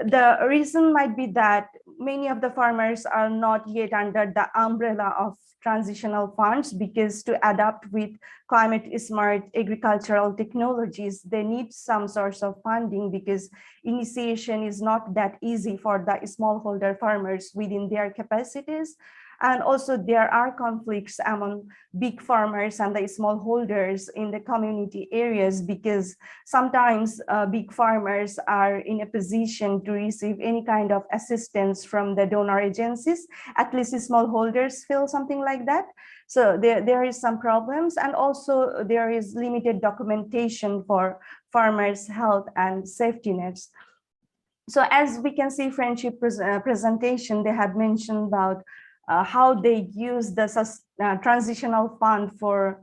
The reason might be that many of the farmers are not yet under the umbrella of transitional funds, because to adapt with climate smart agricultural technologies, they need some source of funding, because initiation is not that easy for the smallholder farmers within their capacities. And also there are conflicts among big farmers and the smallholders in the community areas, because sometimes big farmers are in a position to receive any kind of assistance from the donor agencies. At least smallholders feel something like that. So there is some problems, and also there is limited documentation for farmers' health and safety nets. So as we can see, friendship presentation, they had mentioned about how they use the transitional fund for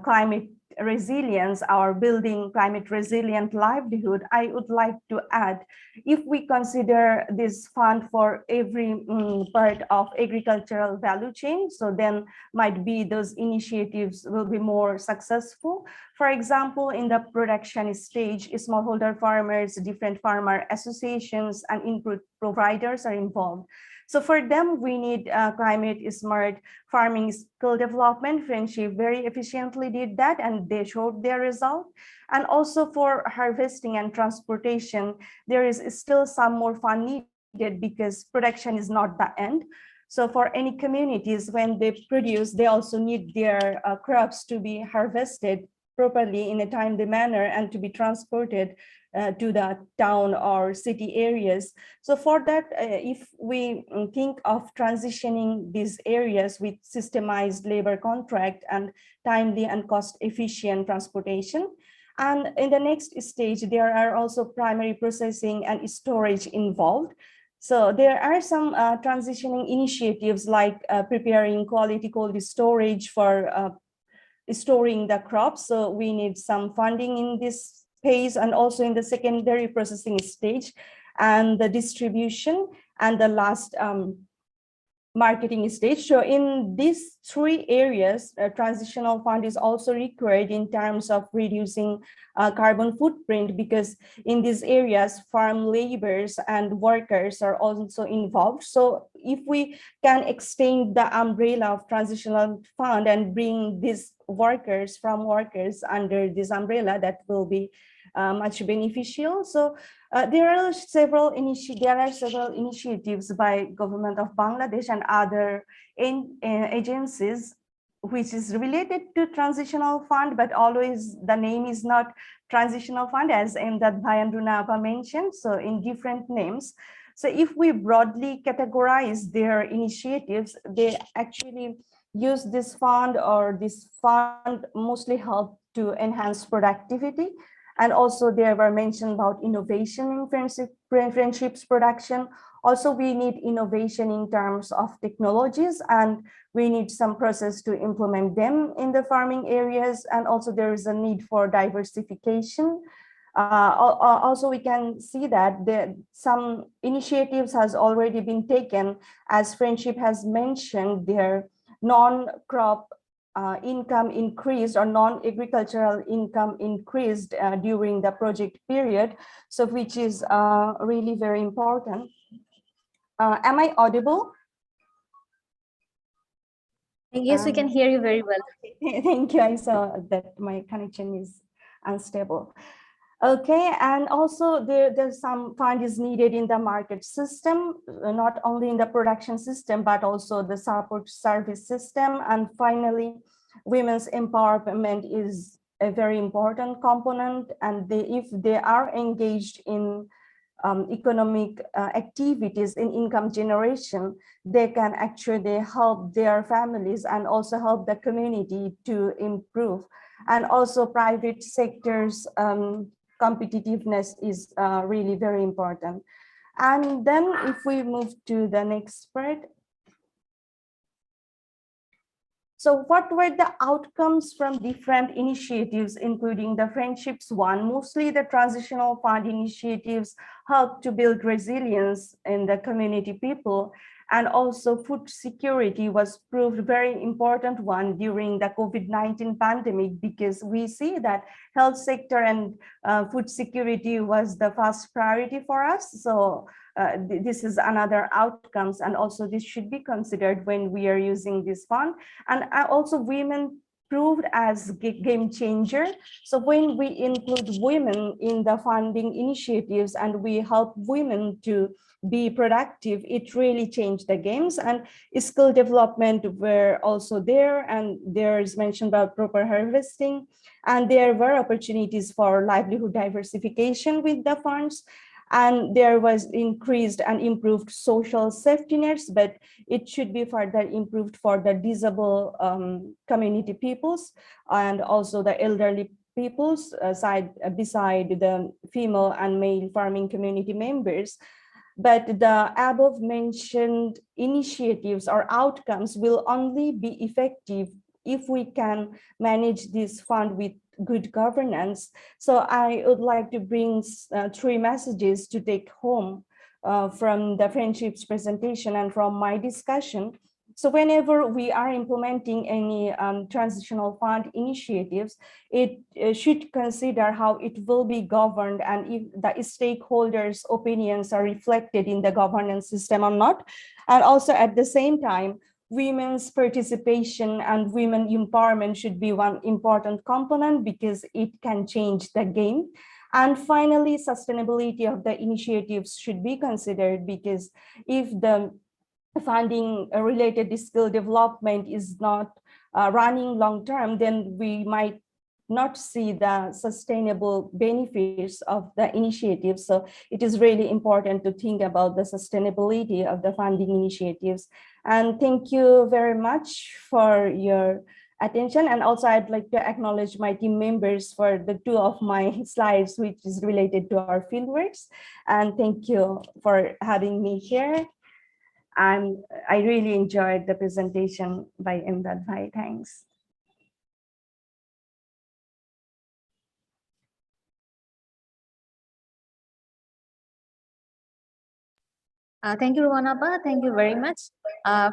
climate resilience, or building climate resilient livelihood. I would like to add, if we consider this fund for every part of agricultural value chain, so then might be those initiatives will be more successful. For example, in the production stage, smallholder farmers, different farmer associations, and input providers are involved. So for them, we need climate smart farming skill development. Friendship very efficiently did that, and they showed their result. And also for harvesting and transportation, there is still some more fund needed, because production is not the end. So for any communities, when they produce, they also need their crops to be harvested properly in a timely manner and to be transported to the town or city areas. So for that, if we think of transitioning these areas with systemized labor contract and timely and cost efficient transportation. And in the next stage, there are also primary processing and storage involved. So there are some transitioning initiatives, like preparing quality cold storage for storing the crops. So we need some funding in this phase, and also in the secondary processing stage, and the distribution, and the last marketing stage. So in these three areas, a transitional fund is also required in terms of reducing carbon footprint, because in these areas, farm laborers and workers are also involved. So if we can extend the umbrella of transitional fund and bring these workers under this umbrella, that will be much beneficial. So there are several initiatives by government of Bangladesh and other agencies which is related to transitional fund, but always the name is not transitional fund, as Emdad Bhai and Runapa mentioned, so in different names. So if we broadly categorize their initiatives, they actually use this fund, or this fund mostly help to enhance productivity. And also there were mentioned about innovation in friendships production. Also, we need innovation in terms of technologies, and we need some process to implement them in the farming areas. And also there is a need for diversification. Also, we can see that some initiatives has already been taken, as Friendship has mentioned, their non-crop income increased, or non-agricultural income increased during the project period, so which is really very important. Am I audible? Yes, we can hear you very well. Thank you. I saw that my connection is unstable. Okay, and also there's some fund is needed in the market system, not only in the production system, but also the support service system. And finally, women's empowerment is a very important component. And if they are engaged in economic activities in income generation, they can actually help their families and also help the community to improve. And also private sectors competitiveness is really very important. And then if we move to the next part. So what were the outcomes from different initiatives, including the Friendships one? Mostly the transitional fund initiatives helped to build resilience in the community people. And also food security was proved very important one during the COVID-19 pandemic, because we see that health sector and food security was the first priority for us. So this is another outcomes, and also this should be considered when we are using this fund. And also women proved as game changer. So when we include women in the funding initiatives and we help women to be productive, it really changed the games. And skill development were also there, and there's mention about proper harvesting, and there were opportunities for livelihood diversification with the funds. And there was increased and improved social safety nets, but it should be further improved for the disabled community peoples and also the elderly people's side beside the female and male farming community members. But the above mentioned initiatives or outcomes will only be effective if we can manage this fund with good governance. So I would like to bring three messages to take home from the friendships presentation and from my discussion. So whenever we are implementing any transitional fund initiatives, it should consider how it will be governed and if the stakeholders' opinions are reflected in the governance system or not. And also at the same time, women's participation and women empowerment should be one important component because it can change the game. And finally, sustainability of the initiatives should be considered because if the funding related to skill development is not running long term, then we might not see the sustainable benefits of the initiative. So it is really important to think about the sustainability of the funding initiatives. And thank you very much for your attention. And also I'd like to acknowledge my team members for the two of my slides, which is related to our fieldworks. And thank you for having me here. And I really enjoyed the presentation by Imdad Bhai. Thanks. Thank you, Ruwanaba. Thank you very much.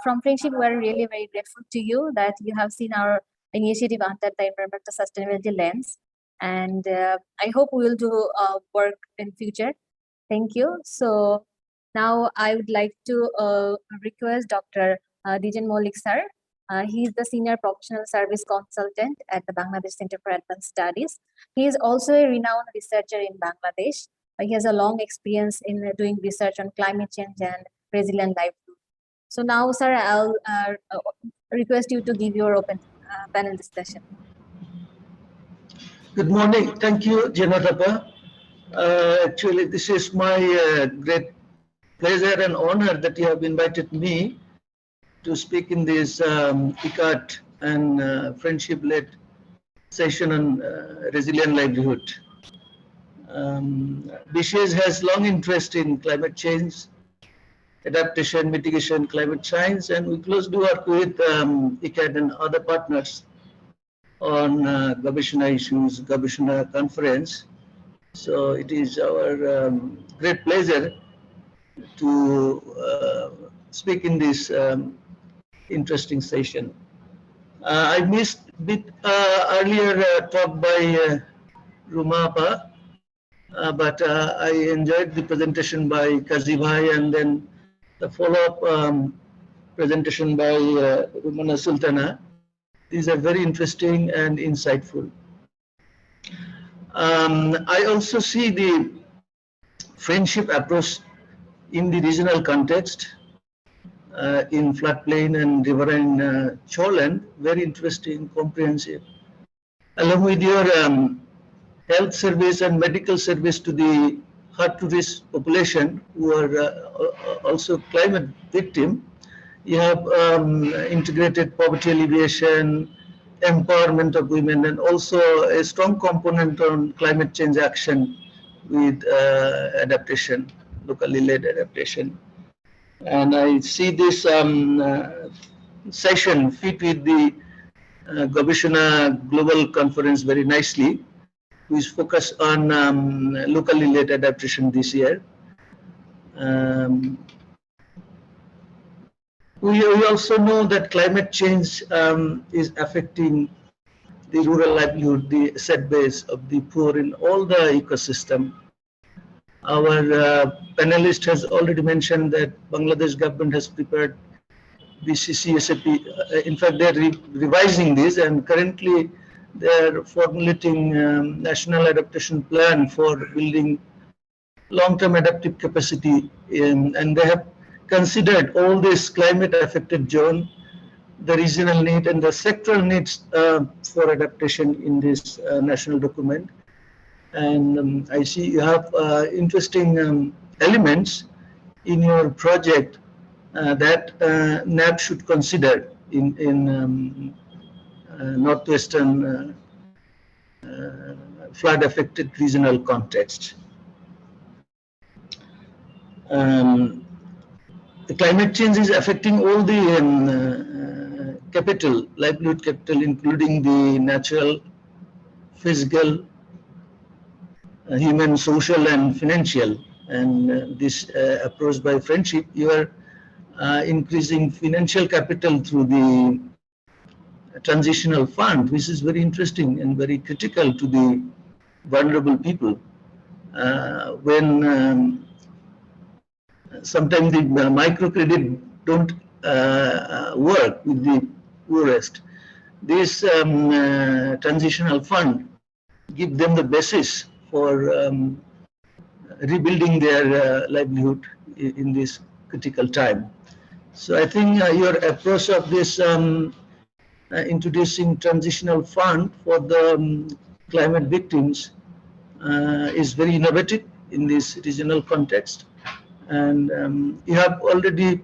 From Friendship, we are really very grateful to you that you have seen our initiative under the environmental sustainability lens. And I hope we will do work in future. Thank you. So now I would like to request Dr. Dijen Maulik sir. He is the Senior Professional Service Consultant at the Bangladesh Center for Advanced Studies. He is also a renowned researcher in Bangladesh. He has a long experience in doing research on climate change and resilient livelihood. So now, sir, I'll request you to give your open panel discussion. Good morning. Thank you, Janatapa. Actually, this is my great pleasure and honor that you have invited me to speak in this ICAT and friendship-led session on resilient livelihood. BCS has long interest in climate change, adaptation, mitigation, climate science, and we closely work with ICAT and other partners on Gobeshona issues, Gobeshona conference. So it is our great pleasure to speak in this interesting session. I missed a bit earlier talk by Rumapa, but I enjoyed the presentation by Kazi Bhai and then the follow-up presentation by Rumana Sultana. These are very interesting and insightful. I also see the friendship approach in the regional context in floodplain and riverine shoreland, very interesting, comprehensive. Along with your health service and medical service to the hard-to-reach population who are also climate victim, you have integrated poverty alleviation, empowerment of women, and also a strong component on climate change action with adaptation, locally led adaptation. And I see this session fit with the Gobeshona Global Conference very nicely, which is focused on locally led adaptation this year. We also know that climate change is affecting the rural livelihood, the asset base of the poor in all the ecosystem. Our panelist has already mentioned that Bangladesh government has prepared BCCSAP. In fact, they're revising this, and currently they're formulating national adaptation plan for building long-term adaptive capacity, and they have considered all this climate-affected zone, the regional need, and the sectoral needs for adaptation in this national document. And I see you have interesting elements in your project that NAB should consider in northwestern flood-affected regional context. The climate change is affecting all the capital, livelihood capital, including the natural, physical, human, social, and financial. And this approach by friendship, you are increasing financial capital through the transitional fund, which is very interesting and very critical to the vulnerable people. When sometimes the microcredit don't work with the poorest, this transitional fund give them the basis for rebuilding their livelihood in this critical time. So I think your approach of this introducing transitional fund for the climate victims is very innovative in this regional context. And you have already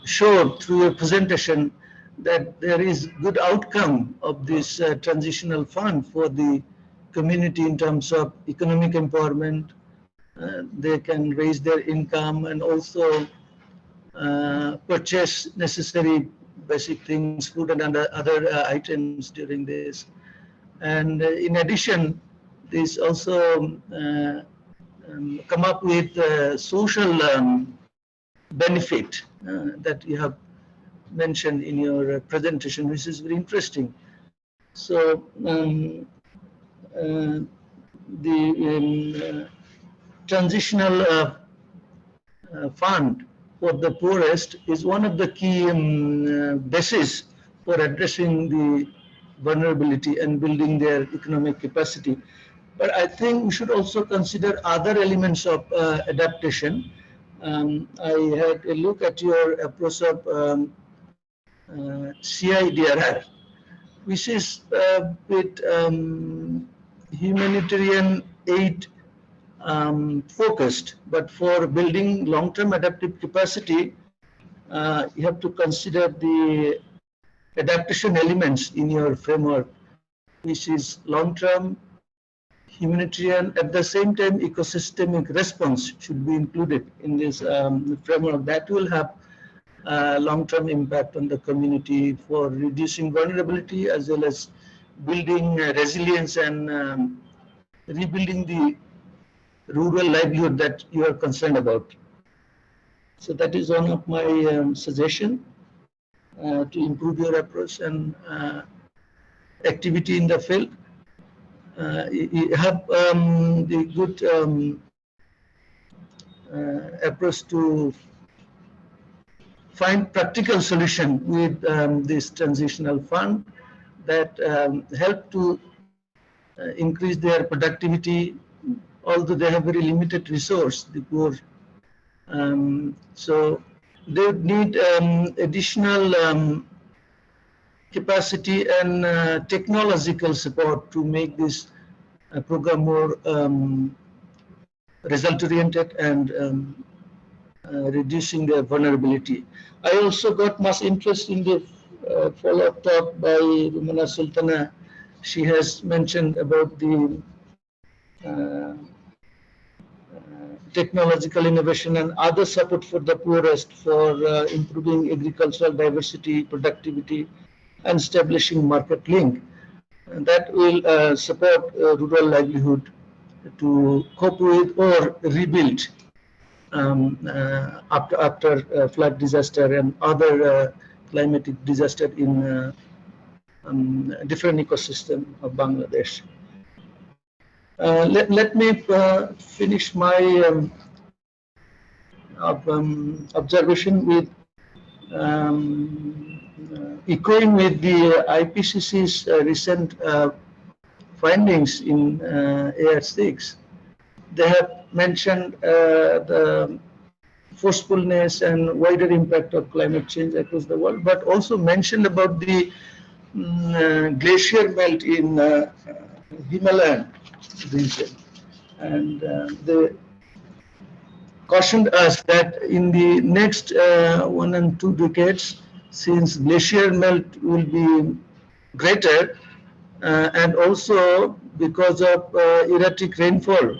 showed through your presentation that there is good outcome of this transitional fund for the community in terms of economic empowerment. They can raise their income and also purchase necessary basic things, food and other items during this. And in addition, this also come up with social benefit that you have mentioned in your presentation, which is very interesting. So the transitional fund for the poorest is one of the key bases for addressing the vulnerability and building their economic capacity. But I think we should also consider other elements of adaptation. I had a look at your approach of CIDRR, which is a bit humanitarian aid focused, but for building long-term adaptive capacity, you have to consider the adaptation elements in your framework, which is long-term, humanitarian, at the same time ecosystemic response should be included in this framework. That will have long-term impact on the community for reducing vulnerability as well as building resilience and rebuilding the rural livelihood that you are concerned about. So that is one of my suggestion to improve your approach and activity in the field. You have the good approach to find practical solution with this transitional fund that help to increase their productivity, although they have very limited resource, the poor. So they need additional capacity and technological support to make this program more result-oriented and reducing their vulnerability. I also got much interest in the follow-up talk by Rumana Sultana. She has mentioned about the technological innovation and other support for the poorest for improving agricultural diversity, productivity, and establishing market link. And that will support rural livelihood to cope with or rebuild after flood disaster and other climatic disaster in different ecosystem of Bangladesh. Let me finish my observation with echoing with the IPCC's recent findings in AR6. They have mentioned the forcefulness and wider impact of climate change across the world, but also mentioned about the glacier melt in Himalayan region. And they cautioned us that in the next 1 and 2 decades, since glacier melt will be greater, and also because of erratic rainfall,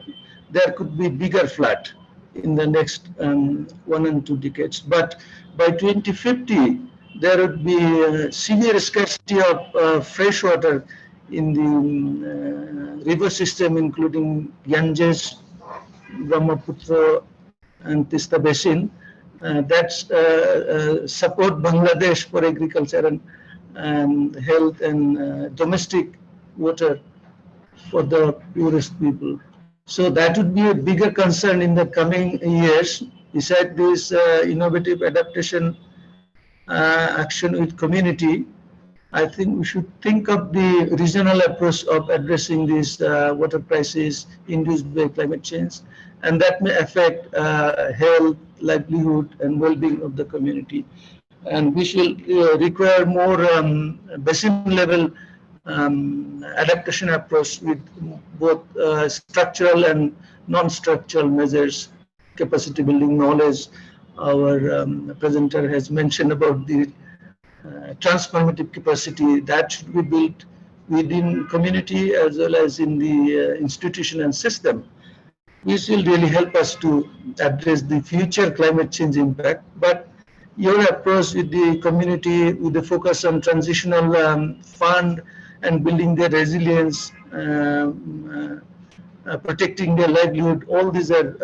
there could be bigger flood in the next 1 and 2 decades. But by 2050, there would be severe scarcity of fresh water in the river system, including Ganges, Brahmaputra, and Tista Basin. That's support Bangladesh for agriculture and health and domestic water for the poorest people. So that would be a bigger concern in the coming years. Beside this innovative adaptation action with community, I think we should think of the regional approach of addressing this water crisis induced by climate change, and that may affect health, livelihood, and well-being of the community. And we should require more basin-level adaptation approach with both structural and non-structural measures, capacity building knowledge. Our presenter has mentioned about the transformative capacity that should be built within community as well as in the institution and system, which will really help us to address the future climate change impact. But your approach with the community, with the focus on transitional fund and building their resilience, protecting their livelihood, all these are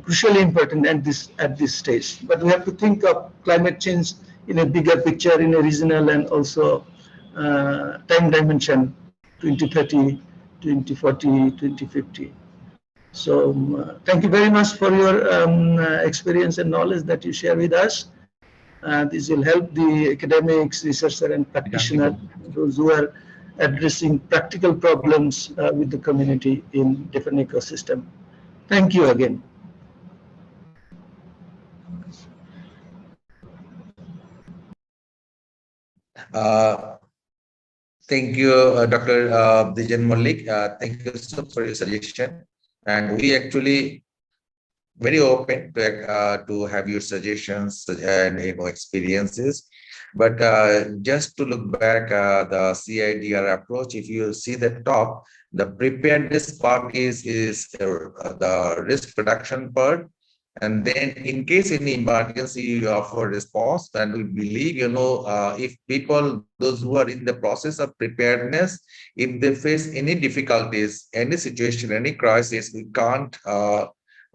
crucially important at this stage. But we have to think of climate change in a bigger picture, in a regional and also time dimension, 2030, 2040, 2050. So thank you very much for your experience and knowledge that you share with us. This will help the academics, researcher, and practitioners, those who are addressing practical problems with the community in different ecosystem. Thank you again. Uh, Thank you, Dr. Dijan Malik. Thank you so much for your suggestion. And we actually very open to have your suggestions and experiences. But just to look back, the CIDR approach, if you see the top, the preparedness part is the risk reduction part. And then in case any emergency, you offer response. And we believe, if people, those who are in the process of preparedness, if they face any difficulties, any situation, any crisis, we can't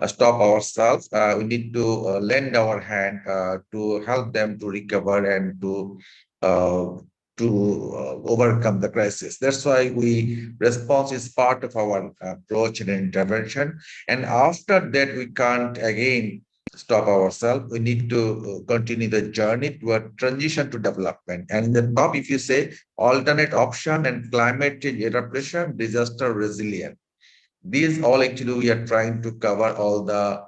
stop ourselves. We need to lend our hand to help them to recover and to overcome the crisis. That's why response is part of our approach and intervention. And after that, we can't again stop ourselves. We need to continue the journey toward transition to development. And in the top, if you say alternate option and climate change adaptation, disaster resilience. These all actually we are trying to cover all the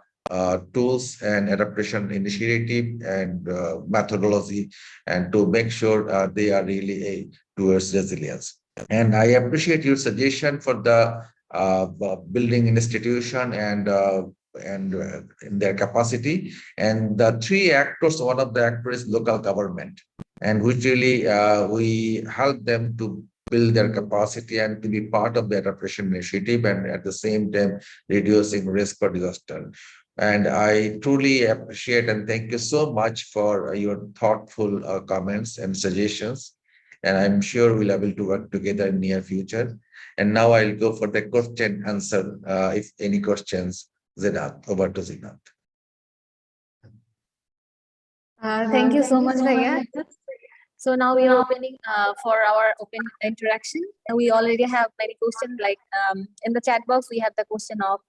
tools and adaptation initiative and methodology, and to make sure they are really towards resilience. And I appreciate your suggestion for the building institution and in their capacity. And the three actors, one of the actors is local government, and which really we help them to build their capacity and to be part of the adaptation initiative, and at the same time reducing risk for disaster. And I truly appreciate and thank you so much for your thoughtful comments and suggestions. And I'm sure we'll be able to work together in near future. And now I'll go for the question answer. If any questions, Zinat, over to Zinat. Thank you so much, Bhaiya. So now we are opening for our open interaction. We already have many questions. Like in the chat box, we have the question of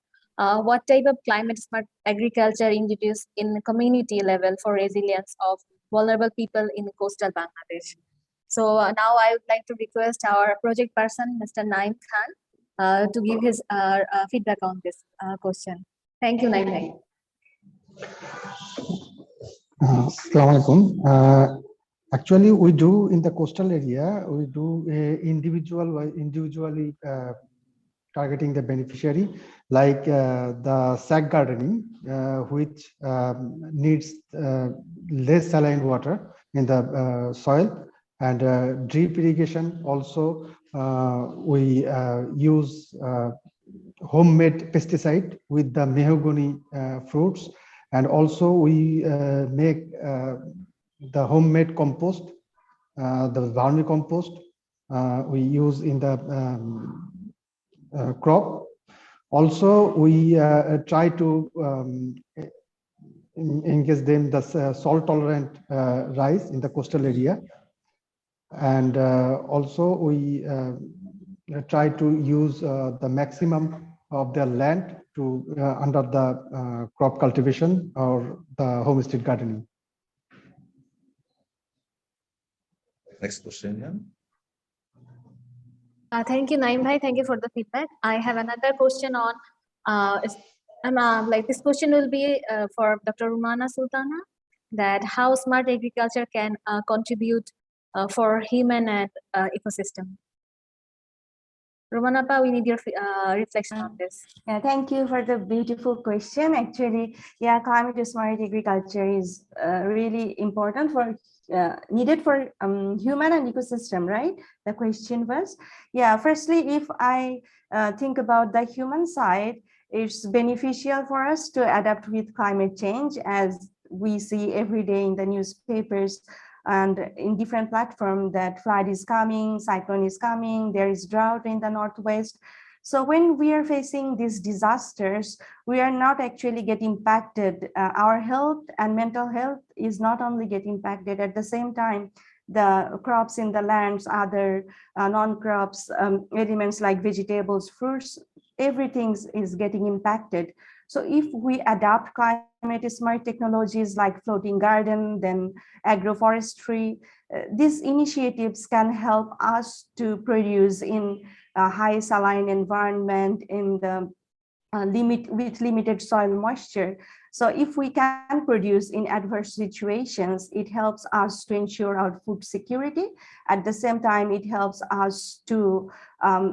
what type of climate smart agriculture introduced in community level for resilience of vulnerable people in coastal Bangladesh. So now I would like to request our project person, Mr. Naim Khan, to give his feedback on this question. Thank you, Naim Bhai. Assalamualaikum. Actually, we do in the coastal area, we do individually targeting the beneficiary, like the sack gardening, which needs less saline water in the soil, And drip irrigation also, we use homemade pesticide with the mahogany fruits, and also we make the homemade compost, the vermicompost we use in the crop. Also, we try to engage them the salt tolerant rice in the coastal area, and also we try to use the maximum of their land to under the crop cultivation or the homestead gardening. Next question, yeah. Thank you, Naim Bhai. Thank you for the feedback. I have another question on, like this question will be for Dr. Rumana Sultana, that how smart agriculture can contribute for human and ecosystem. Rumana Pa, we need your reflection on this. Yeah, thank you for the beautiful question. Actually, yeah, climate smart agriculture is really important for needed for human and ecosystem, right? The question was, yeah. Firstly, if I think about the human side, it's beneficial for us to adapt with climate change, as we see every day in the newspapers and in different platforms that flood is coming, cyclone is coming, there is drought in the northwest. So when we are facing these disasters, we are not actually getting impacted. Our health and mental health is not only getting impacted, at the same time, the crops in the lands, other non-crops, elements like vegetables, fruits, everything is getting impacted. So if we adapt climate smart technologies like floating garden, then agroforestry, these initiatives can help us to produce in a high saline environment in the with limited soil moisture. So if we can produce in adverse situations, it helps us to ensure our food security. At the same time, it helps us to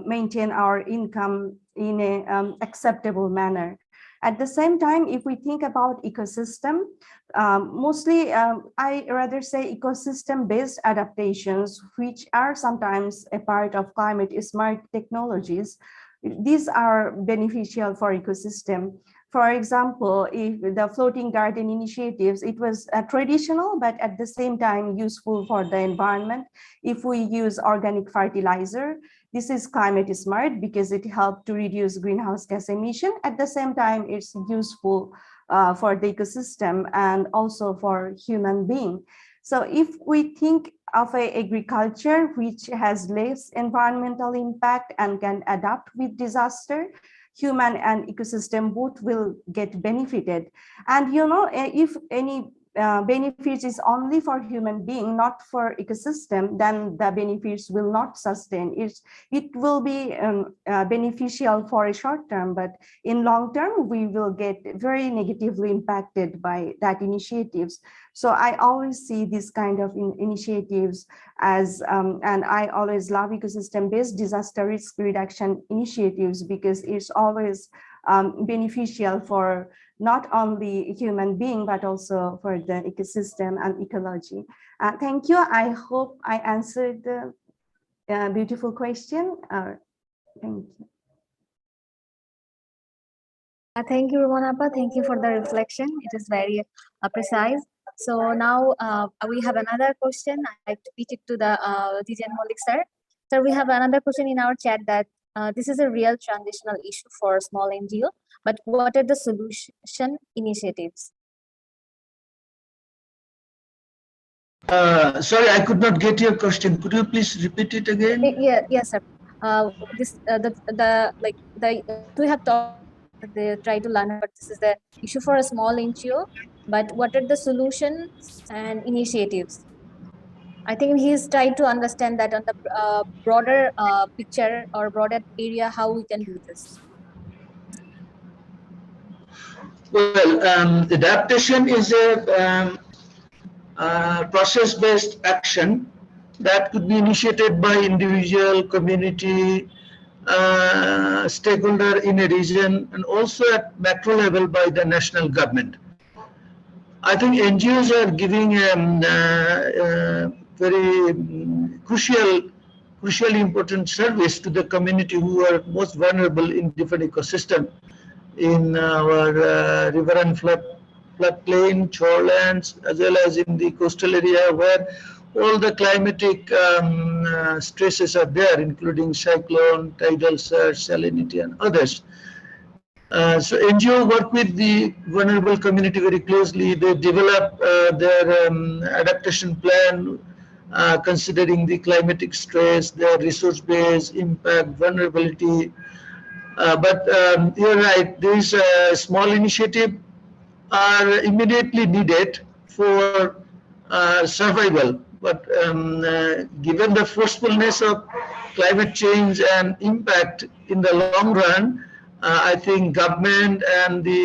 maintain our income in a acceptable manner. At the same time, if we think about ecosystem, mostly I rather say ecosystem-based adaptations, which are sometimes a part of climate smart technologies. These are beneficial for ecosystem. For example, if the floating garden initiatives, it was traditional, but at the same time useful for the environment. If we use organic fertilizer, this is climate smart because it helped to reduce greenhouse gas emission. At the same time, it's useful for the ecosystem and also for human being. So if we think of a agriculture which has less environmental impact and can adapt with disaster, human and ecosystem both will get benefited. And if any benefits is only for human being, not for ecosystem, then the benefits will not sustain. It will be beneficial for a short term, but in long term, we will get very negatively impacted by that initiatives. So I always see this kind of initiatives as, and I always love ecosystem-based disaster risk reduction initiatives because it's always beneficial for not only human being, but also for the ecosystem and ecology. Thank you. I hope I answered the beautiful question. Thank you. Thank you, Romanapa. Thank you for the reflection. It is very precise. So now we have another question. I pitch it to the Tijan Malik sir. Sir, we have another question in our chat that this is a real transitional issue for small NGO, but what are the solution initiatives? Sorry, I could not get your question. Could you please repeat it again? Yeah, yes, sir. This what we have talked. They try to learn, but this is the issue for a small NGO. But what are the solutions and initiatives? I think he's trying to understand that on the broader picture or broader area, how we can do this. Well, adaptation is a process-based action that could be initiated by individual, community, stakeholder in a region, and also at macro level by the national government. I think NGOs are giving very crucially important service to the community who are most vulnerable in different ecosystem in our river and floodplain, shorelands, as well as in the coastal area where all the climatic stresses are there, including cyclone, tidal surge, salinity, and others. So NGO work with the vulnerable community very closely. They develop their adaptation plan, considering the climatic stress, their resource base, impact, vulnerability. But you're right, these small initiatives are immediately needed for survival. But given the forcefulness of climate change and impact in the long run, I think government and the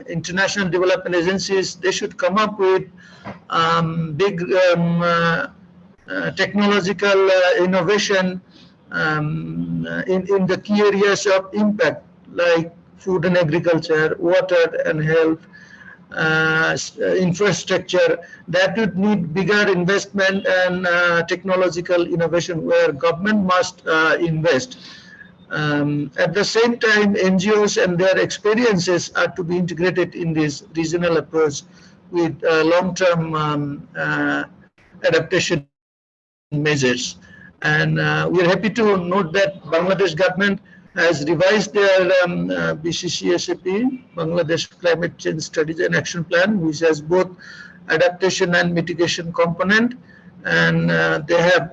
international development agencies, they should come up with big technological innovation in the key areas of impact, like food and agriculture, water and health, infrastructure, that would need bigger investment and technological innovation where government must invest. At the same time, NGOs and their experiences are to be integrated in this regional approach with long-term adaptation measures. And we're happy to note that Bangladesh government has revised their BCCSAP, Bangladesh Climate Change Strategy and Action Plan, which has both adaptation and mitigation component. And they have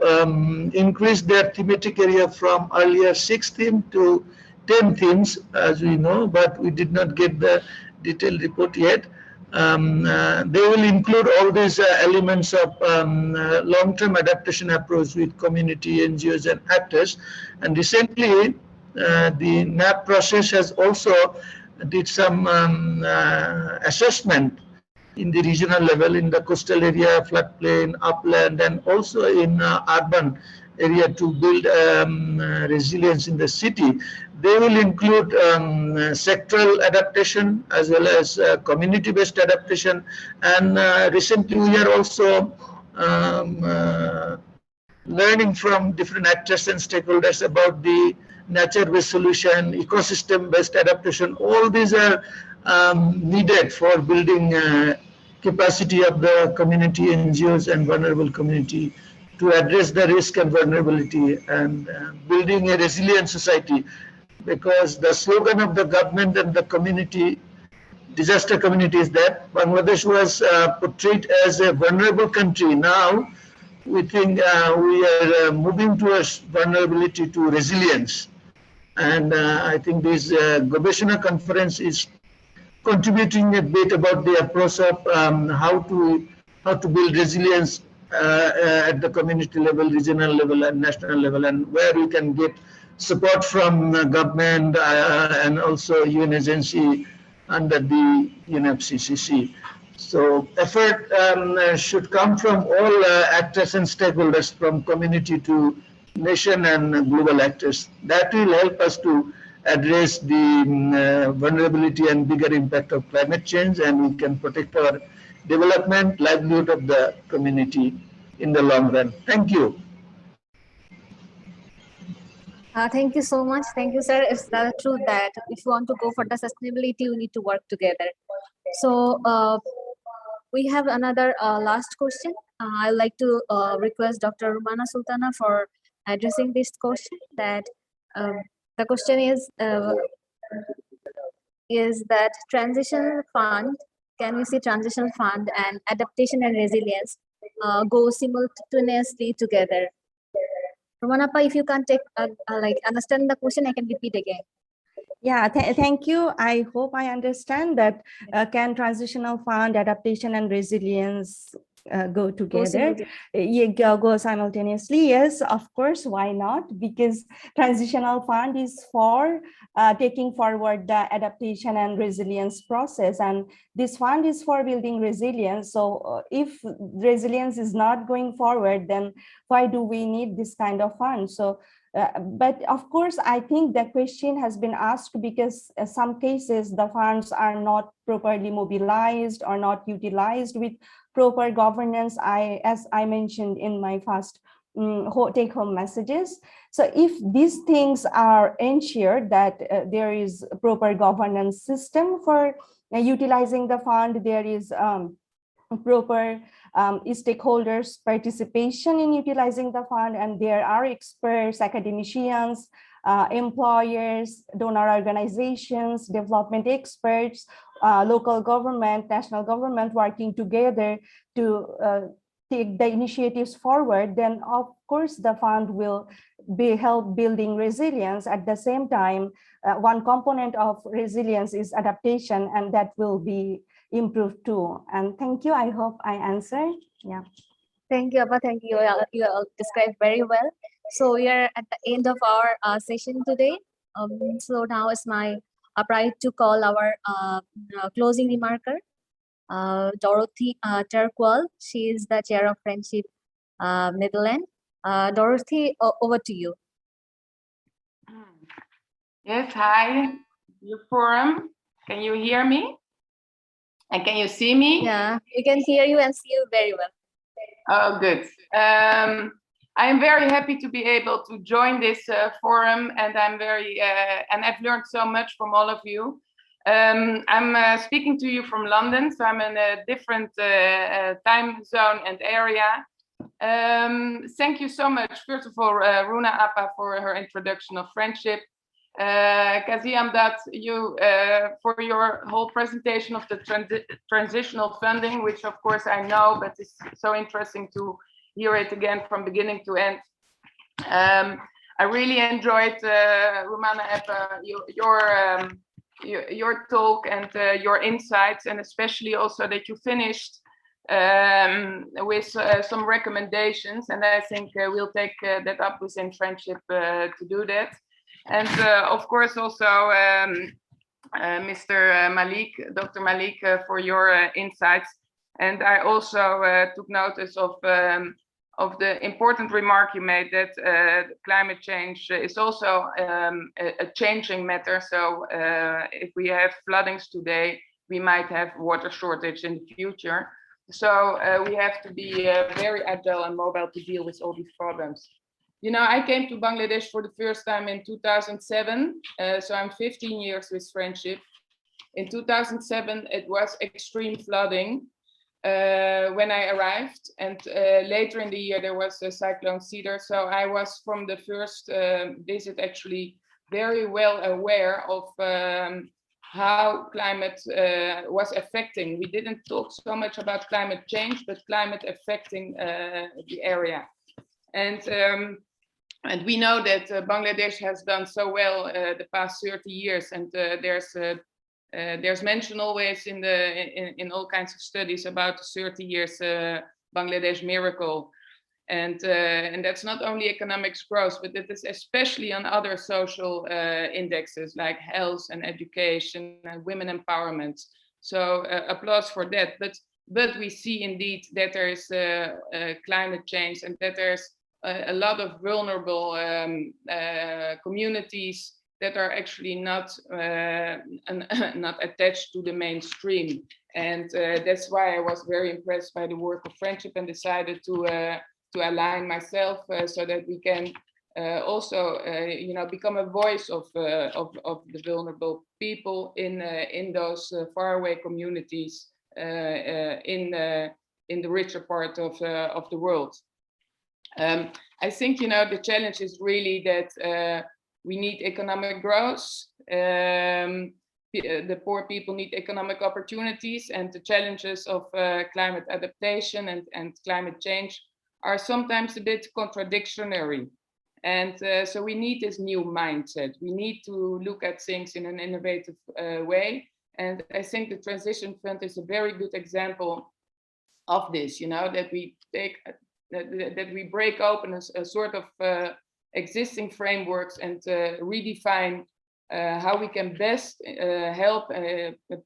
increased their thematic area from earlier 6 themes to 10 themes, as we know, but we did not get the detailed report yet. They will include all these elements of long-term adaptation approach with community, NGOs, and actors. And recently, the NAP process has also did some assessment in the regional level, in the coastal area, floodplain, upland, and also in urban area to build resilience in the city. They will include sectoral adaptation as well as community-based adaptation. And recently we are also learning from different actors and stakeholders about the nature-based solution, ecosystem-based adaptation. All these are needed for building capacity of the community, NGOs, and vulnerable community to address the risk and vulnerability and building a resilient society. Because the slogan of the government and the community, disaster community, is that Bangladesh was portrayed as a vulnerable country. Now we think we are moving towards vulnerability to resilience. And I think this Gobeshona conference is contributing a bit about the approach of how to build resilience at the community level, regional level, and national level, and where we can get support from government and also UN agency under the UNFCCC. So effort should come from all actors and stakeholders, from community to nation and global actors. That will help us to address the vulnerability and bigger impact of climate change, and we can protect our development, livelihood of the community in the long run. Thank you. Thank you so much. Thank you, sir. It's true that if you want to go for the sustainability, we need to work together. So we have another last question. I'd like to request Dr. Rumana Sultana for addressing this question. That the question is that transition fund, can we see transition fund and adaptation and resilience go simultaneously together? Romanappa, if you can't take understand the question, I can repeat again. Yeah, thank you. I hope I understand that can transitional fund, adaptation, and resilience go together, go simultaneously? Yes, of course, why not? Because transitional fund is for taking forward the adaptation and resilience process, and this fund is for building resilience. So if resilience is not going forward, then why do we need this kind of fund? So but of course, I think the question has been asked because some cases the funds are not properly mobilized or not utilized with proper governance, as I mentioned in my first take-home messages. So if these things are ensured that there is a proper governance system for utilizing the fund, there is proper stakeholders participation in utilizing the fund, and there are experts, academicians, employers, donor organizations, development experts, local government, national government working together to take the initiatives forward, then of course the fund will be help building resilience. At the same time, one component of resilience is adaptation, and that will be improved too. And thank you. I hope I answered. Yeah. Thank you, Abba. Thank you. You all described very well. So we are at the end of our session today. So now it's my pride to call our closing remarker, Dorothy Terqual. She is the chair of Friendship Netherlands. Dorothy, over to you. Yes, hi, your forum. Can you hear me? And can you see me? Yeah, we can hear you and see you very well. Oh, good. I am very happy to be able to join this forum, and and I've learned so much from all of you. I'm speaking to you from London, so I'm in a different time zone and area. Thank you so much, first of all, Runa Appa, for her introduction of friendship. Kazi Amdat, you for your whole presentation of the transitional funding, which of course I know, but it's so interesting to hear it again from beginning to end. I really enjoyed Rumana Appa, your talk and your insights, and especially also that you finished with some recommendations, and I think we'll take that up within Friendship to do that. And of course also Mr. Malik, Dr. Malik, for your insights. And I also took notice of the important remark you made that climate change is also a changing matter. So if we have floodings today, we might have water shortage in the future. So we have to be very agile and mobile to deal with all these problems. You know, I came to Bangladesh for the first time in 2007, so I'm 15 years with Friendship. In 2007, it was extreme flooding when I arrived, and later in the year there was a Cyclone Cedar. So I was from the first visit actually very well aware of how climate was affecting. We didn't talk so much about climate change, but climate affecting the area. And we know that Bangladesh has done so well the past 30 years, and there's mention always in all kinds of studies about the 30 years Bangladesh miracle, and that's not only economic growth, but it is especially on other social indexes like health and education and women empowerment. So applause for that. But we see indeed that there is climate change, and that there's a lot of vulnerable communities that are actually not attached to the mainstream. And that's why I was very impressed by the work of Friendship and decided to align myself so that we can also become a voice of the vulnerable people in those faraway communities in the richer part of the world. I think, the challenge is really that we need economic growth. The poor people need economic opportunities, and the challenges of climate adaptation and climate change are sometimes a bit contradictory. And so we need this new mindset. We need to look at things in an innovative way. And I think the Transition Fund is a very good example of this, that we take that we break open a sort of existing frameworks and redefine how we can best help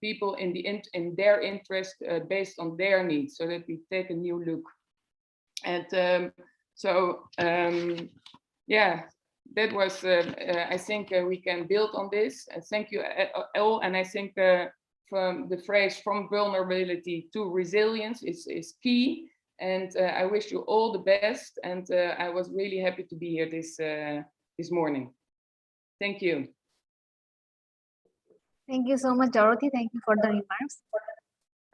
people in their interest based on their needs, so that we take a new look. And yeah, that was I think we can build on this. Thank you all, and I think from the phrase "from vulnerability to resilience" is key. And I wish you all the best. And I was really happy to be here this morning. Thank you. Thank you so much, Dorothy. Thank you for the remarks.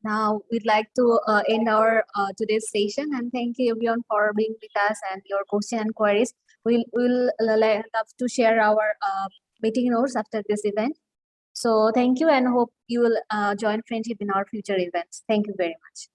Now we'd like to end our today's session, and thank you everyone for being with us and your question and queries. We'll love to share our meeting notes after this event. So thank you, and hope you will join friendship in our future events. Thank you very much.